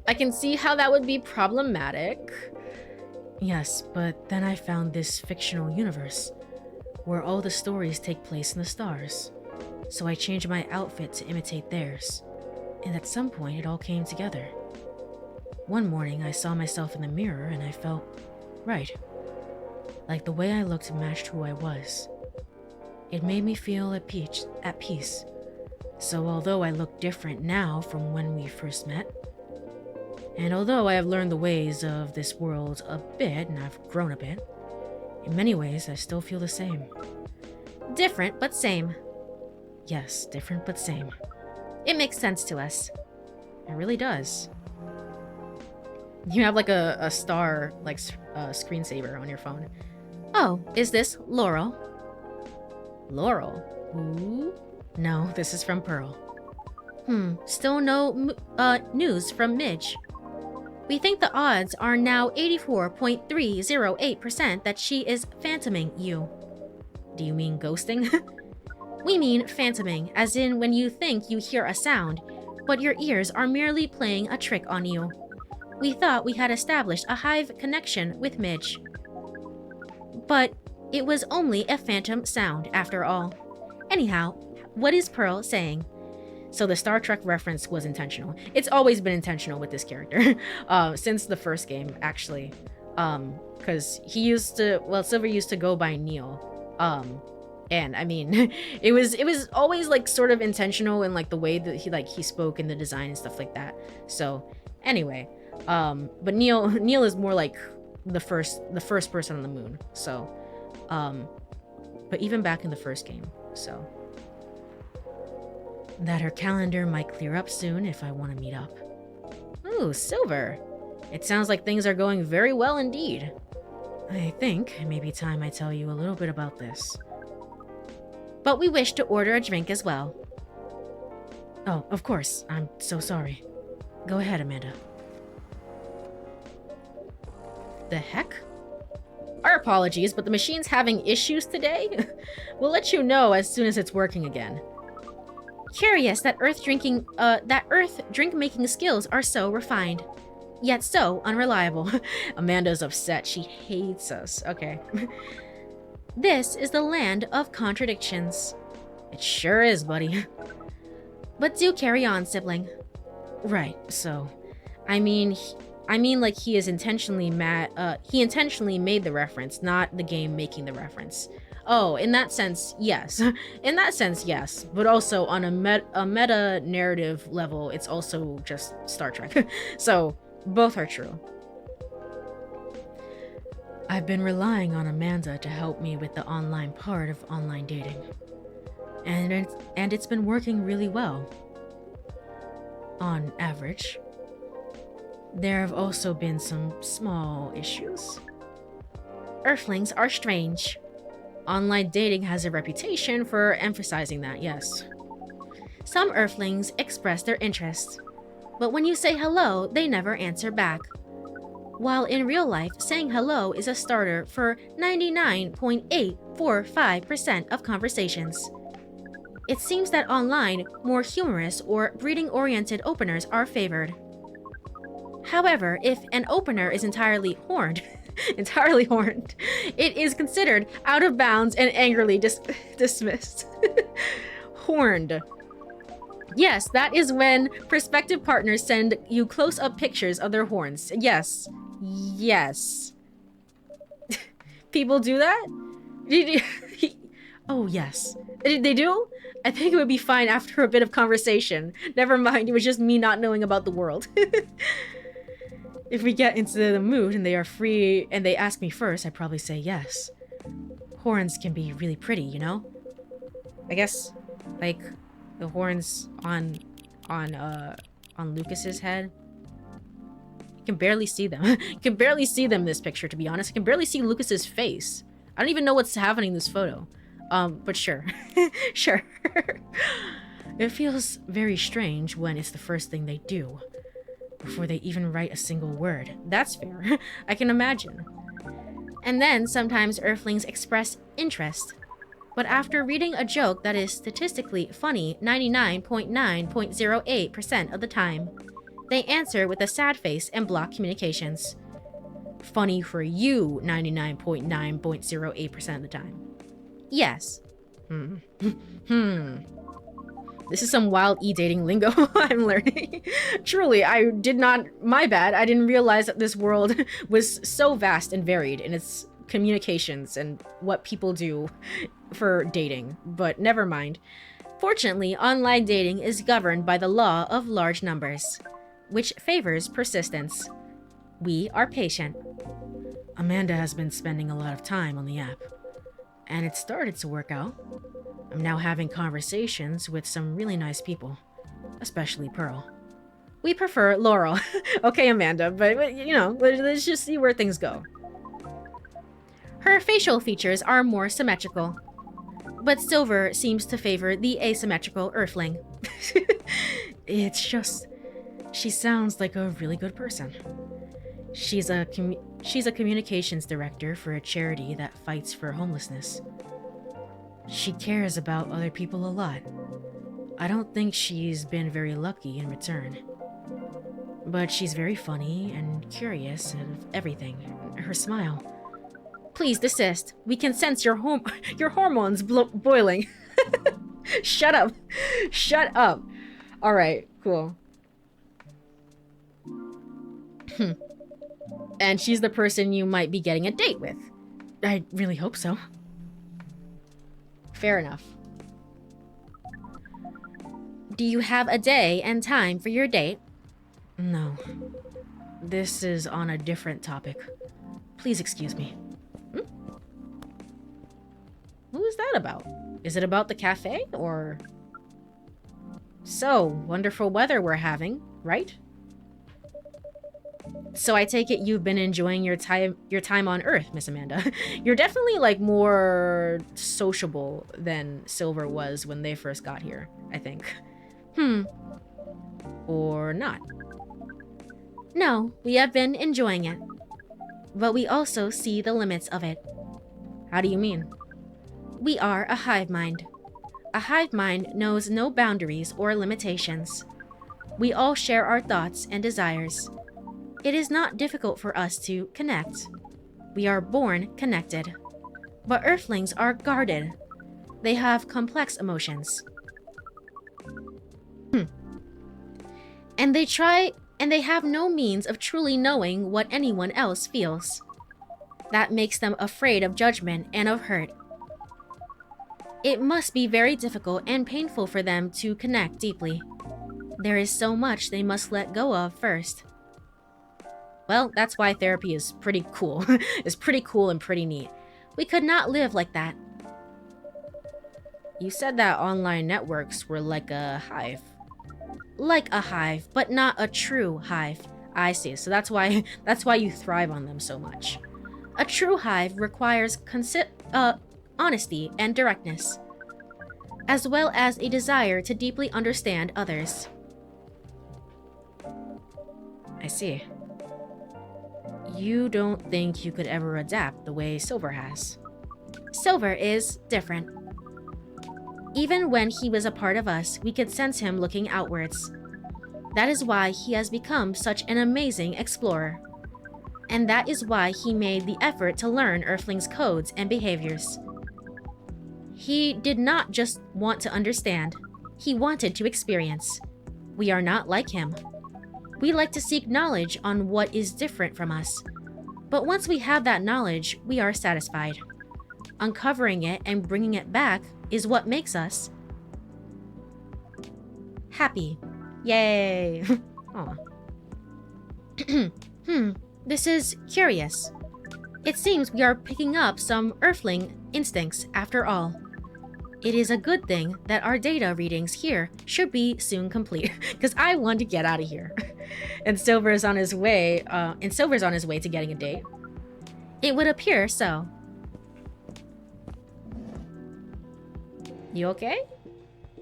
I can see how that would be problematic. Yes, but then I found this fictional universe where all the stories take place in the stars. So I changed my outfit to imitate theirs. And at some point it all came together. One morning I saw myself in the mirror and I felt right. Like the way I looked matched who I was. It made me feel at peace. So although I look different now from when we first met, and although I have learned the ways of this world a bit and I've grown a bit, in many ways I still feel the same. Different but same. Yes, different but same. It makes sense to us. It really does. You have like a star, like screensaver on your phone. Oh, is this Laurel? Laurel? Ooh. No, this is from Pearl. Still no news from Midge. We think the odds are now 84.308% that she is phantoming you. Do you mean ghosting? We mean phantoming, as in when you think you hear a sound, but your ears are merely playing a trick on you. We thought we had established a hive connection with Midge. But it was only a phantom sound, after all. Anyhow, what is Pearl saying? So the Star Trek reference was intentional. It's always been intentional with this character. Since the first game, actually. Because he used to... Well, Silver used to go by Neil. And, I mean, it was always, like, sort of intentional in, like, the way that he spoke in the design and stuff like that. So, anyway. But Neil is more like the first person on the moon. So, but even back in the first game, so. That her calendar might clear up soon if I want to meet up. Ooh, Silver. It sounds like things are going very well indeed. I think it may be time I tell you a little bit about this. But we wish to order a drink as well. Oh, of course. I'm so sorry. Go ahead, Amanda. The heck? Our apologies, but the machine's having issues today. We'll let you know as soon as it's working again. Curious that Earth drink-making skills are so refined, yet so unreliable. Amanda's upset. She hates us. Okay. This is the land of contradictions. It sure is, buddy. But do carry on, sibling. Right, so... I mean like he is intentionally he intentionally made the reference, not the game making the reference. Oh, in that sense, yes. In that sense, yes. But also on a meta-narrative level, it's also just Star Trek. So, both are true. I've been relying on Amanda to help me with the online part of online dating. And it's been working really well. On average. There have also been some small issues. Earthlings are strange. Online dating has a reputation for emphasizing that, yes. Some Earthlings express their interest, but when you say hello, they never answer back. While in real life, saying hello is a starter for 99.845% of conversations. It seems that online, more humorous or breeding-oriented openers are favored. However, if an opener is entirely horned, it is considered out of bounds and angrily dismissed. Horned. Yes, that is when prospective partners send you close-up pictures of their horns. Yes. Yes. People do that? Oh, yes. They do? I think it would be fine after a bit of conversation. Never mind, it was just me not knowing about the world. If we get into the mood and they are free and they ask me first, I'd probably say yes. Horns can be really pretty, you know? I guess, like, the horns on Lucas's head. You can barely see them. You can barely see them in this picture, to be honest. I can barely see Lucas's face. I don't even know what's happening in this photo. But sure. Sure. It feels very strange when it's the first thing they do, before they even write a single word. That's fair. I can imagine. And then sometimes Earthlings express interest. But after reading a joke that is statistically funny 99.9.08% of the time, they answer with a sad face and block communications. Funny for you 99.9.08% of the time. Yes. This is some wild e-dating lingo I'm learning. Truly, my bad, I didn't realize that this world was so vast and varied in its communications and what people do for dating, but never mind. Fortunately, online dating is governed by the law of large numbers, which favors persistence. We are patient. Amanda has been spending a lot of time on the app, and it started to work out. I'm now having conversations with some really nice people, especially Pearl. We prefer Laurel. Okay, Amanda, but you know, let's just see where things go. Her facial features are more symmetrical, but Silver seems to favor the asymmetrical Earthling. It's just, she sounds like a really good person. She's a communications director for a charity that fights for homelessness. She cares about other people a lot. I don't think she's been very lucky in return. But she's very funny and curious of everything. Her smile. Please desist. We can sense your hormones boiling. Shut up. Shut up. Alright, cool. And she's the person you might be getting a date with. I really hope so. Fair enough. Do you have a day and time for your date? No. This is on a different topic. Please excuse me. Who is that about? Is it about the cafe, or... So, wonderful weather we're having, right? So I take it you've been enjoying your time on Earth, Miss Amanda. You're definitely, like, more sociable than Silver was when they first got here, I think. Or not. No, we have been enjoying it. but we also see the limits of it.
How do you mean?
We are a hive mind. A hive mind knows no boundaries or limitations. We all share our thoughts and desires. It is not difficult for us to connect. We are born connected. But Earthlings are guarded. They have complex emotions. And they have no means of truly knowing what anyone else feels. That makes them afraid of judgment and of hurt. It must be very difficult and painful for them to connect deeply. There is so much they must let go of first. Well, that's why therapy is pretty cool. It's pretty cool and pretty neat. We could not live like that.
You said that online networks were like a hive.
Like a hive, but not a true hive.
I see. So that's why you thrive on them so much.
A true hive requires honesty and directness, as well as a desire to deeply understand others.
I see. You don't think you could ever adapt the way Silver has?
Silver is different. Even when he was a part of us, we could sense him looking outwards. That is why he has become such an amazing explorer. And that is why he made the effort to learn Earthlings' codes and behaviors. He did not just want to understand, he wanted to experience. We are not like him. We like to seek knowledge on what is different from us. But once we have that knowledge, we are satisfied. Uncovering it and bringing it back is what makes us happy.
Yay!
Aw. This is curious. It seems we are picking up some Earthling instincts after all. It is a good thing that our data readings here should be soon complete,
because I want to get out of here. And Silver's on his way. To getting a date.
It would appear so.
You okay?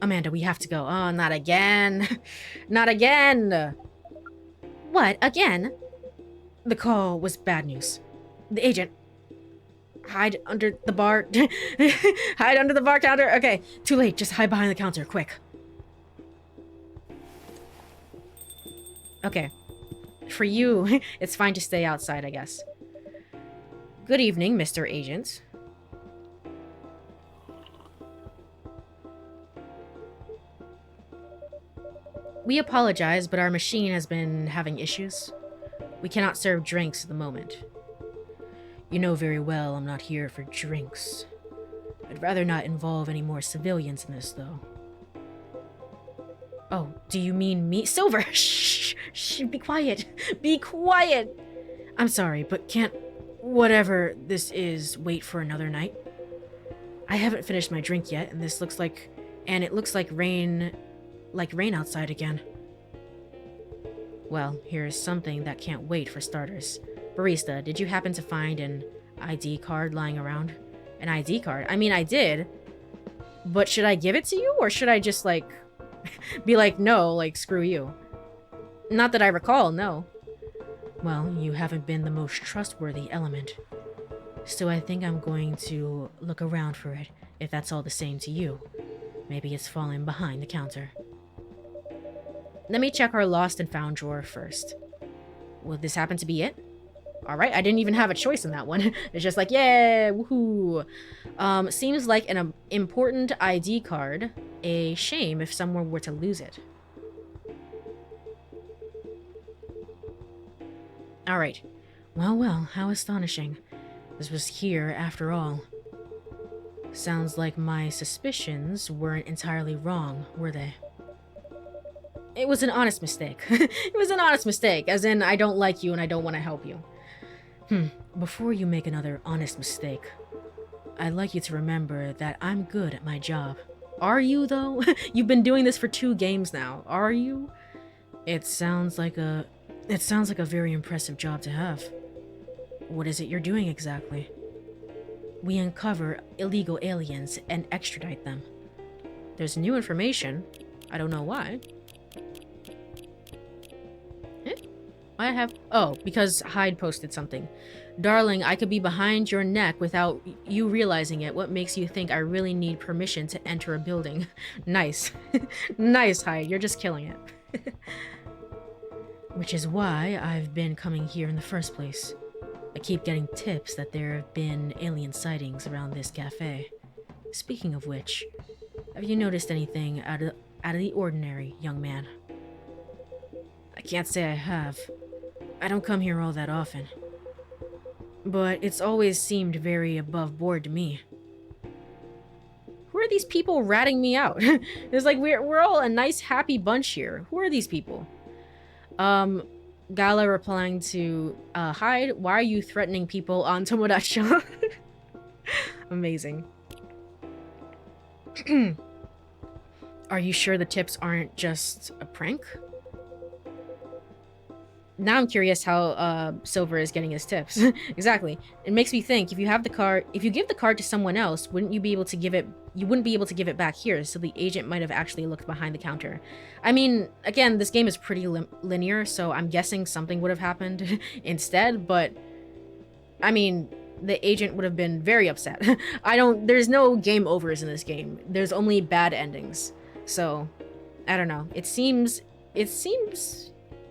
Amanda, we have to go. Oh, not again. Not again.
What, again?
The call was bad news. The agent. Hide under the bar. Hide under the bar counter. Okay, too late. Just hide behind the counter, quick. Okay. For you, it's fine to stay outside, I guess. Good evening, Mr. Agent. We apologize, but our machine has been having issues. We cannot serve drinks at the moment. You know very well I'm not here for drinks. I'd rather not involve any more civilians in this, though. Oh, do you mean me? Silver! Shh! Shh! Be quiet! Be quiet! I'm sorry, but can't whatever this is wait for another night? I haven't finished my drink yet, and it looks like rain outside again. Well, here's something that can't wait for starters. Barista, did you happen to find an ID card lying around? An ID card? I mean, I did. But should I give it to you? Or should I just, be like, no, screw you? Not that I recall, no. Well, you haven't been the most trustworthy element. So I think I'm going to look around for it, if that's all the same to you. Maybe it's fallen behind the counter. Let me check our lost and found drawer first. Will this happen to be it? Alright, I didn't even have a choice in that one. It's just like, yeah, woohoo. Seems like an important ID card. A shame if someone were to lose it. Alright. Well, how astonishing. This was here after all. Sounds like my suspicions weren't entirely wrong, were they? It was an honest mistake. It was an honest mistake, as in I don't like you and I don't want to help you. Before you make another honest mistake, I'd like you to remember that I'm good at my job. Are you, though? You've been doing this for 2 games now. Are you? It sounds like a very impressive job to have. What is it you're doing exactly? We uncover illegal aliens and extradite them. There's new information. I don't know why.
I have... Oh, because Hyde posted something. Darling, I could be behind your neck without you realizing it. What makes you think I really need permission to enter a building? Nice. Nice, Hyde. You're just killing it. Which is why I've been coming here in the first place. I keep getting tips that there have been alien sightings around this cafe. Speaking of which, have you noticed anything out of the ordinary, young man? I can't say I have. I don't come here all that often. But it's always seemed very above board to me. Who are these people ratting me out? It's like we're all a nice happy bunch here. Who are these people? Gala replying to Hyde, why are you threatening people on Tomodachi? Amazing. Are you sure the tips aren't just a prank? Now I'm curious how Silver is getting his tips. Exactly. It makes me think, if you give the card to someone else, wouldn't you be able to give it, you wouldn't be able to give it back here, so the agent might have actually looked behind the counter. I mean, again, this game is pretty linear, so I'm guessing something would have happened instead, but I mean, the agent would have been very upset. There's no game overs in this game. There's only bad endings. So, I don't know. It seems,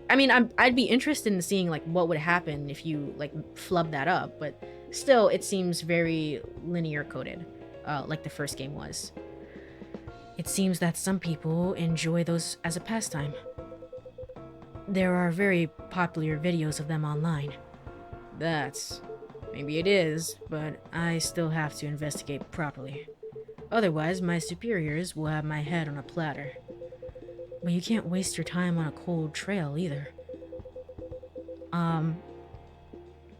I mean, I'd be interested in seeing, like, what would happen if you, like, flub that up, but still, it seems very linear coded, like the first game was. It seems that some people enjoy those as a pastime. There are very popular videos of them online. Maybe it is, but I still have to investigate properly. Otherwise, my superiors will have my head on a platter. But you can't waste your time on a cold trail either.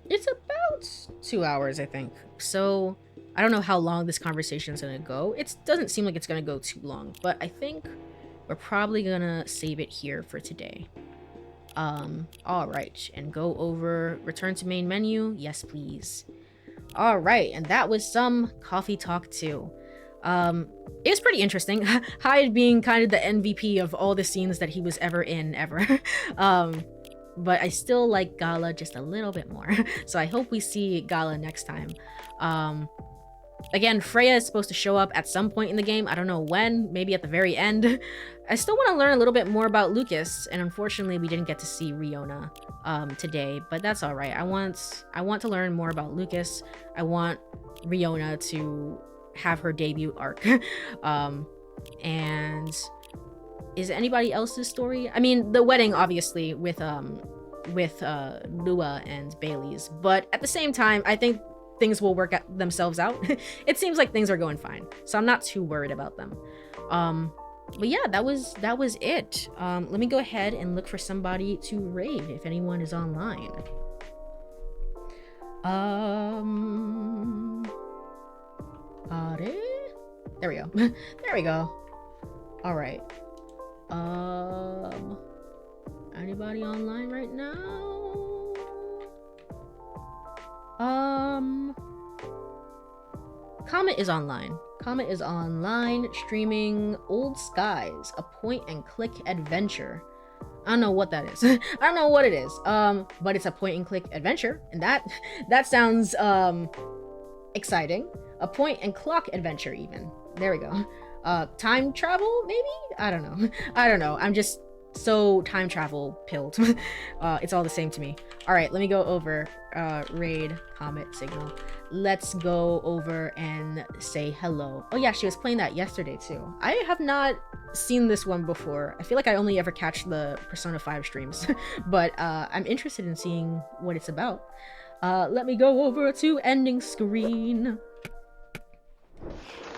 It's about 2 hours, I think. So, I don't know how long this conversation is gonna go. It doesn't seem like it's gonna go too long, but I think we're probably gonna save it here for today. Alright, and go over, return to main menu, yes please. Alright, and that was some Coffee Talk 2. It was pretty interesting. Hyde being kind of the MVP of all the scenes that he was ever in, ever. But I still like Gala just a little bit more. So I hope we see Gala next time. Again, Freya is supposed to show up at some point in the game. I don't know when, maybe at the very end. I still want to learn a little bit more about Lucas, and unfortunately we didn't get to see Riona today, but that's all right. I want to learn more about Lucas. I want Riona to have her debut arc. And is anybody else's story? I mean, the wedding obviously with Lua and Bailey's, but at the same time, I think things will work themselves out. It seems like things are going fine, so I'm not too worried about them. But yeah, that was it. Let me go ahead and look for somebody to raid if anyone is online. There we go. There we go. All right. Anybody online right now? Comet is online. Comet is online streaming Old Skies, a point-and-click adventure. I don't know what that is. I don't know what it is. But it's a point-and-click adventure, and that sounds exciting. A point-and-clock adventure, even. There we go. Time travel, maybe? I don't know. I don't know. I'm just so time travel pilled. It's all the same to me. All right, let me go over raid Comet Signal. Let's go over and say hello. Oh yeah, she was playing that yesterday too. I have not seen this one before. I feel like I only ever catch the Persona 5 streams, but I'm interested in seeing what it's about. Let me go over to ending screen.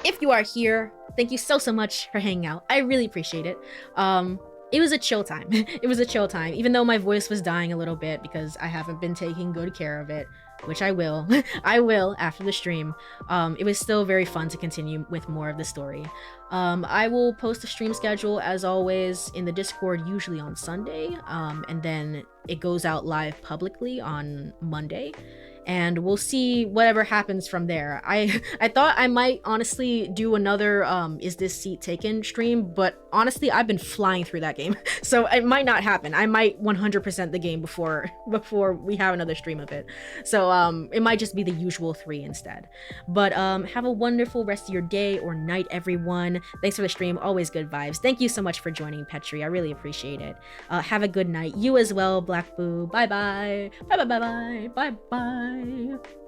If you are here, thank you so much for hanging out. I really appreciate it. It was a chill time. It was a chill time, even though my voice was dying a little bit because I haven't been taking good care of it, which I will. I will after the stream. It was still very fun to continue with more of the story. I will post a stream schedule as always in the Discord, usually on Sunday, and then it goes out live publicly on Monday. and we'll see whatever happens from there. I thought I might honestly do another is this seat taken stream, but honestly I've been flying through that game. So it might not happen. I might 100% the game before we have another stream of it. So it might just be the usual 3 instead. But have a wonderful rest of your day or night, everyone. Thanks for the stream. Always good vibes. Thank you so much for joining, Petri. I really appreciate it. Have a good night. You as well, Black Boo. Bye bye. Bye bye bye bye. Bye bye.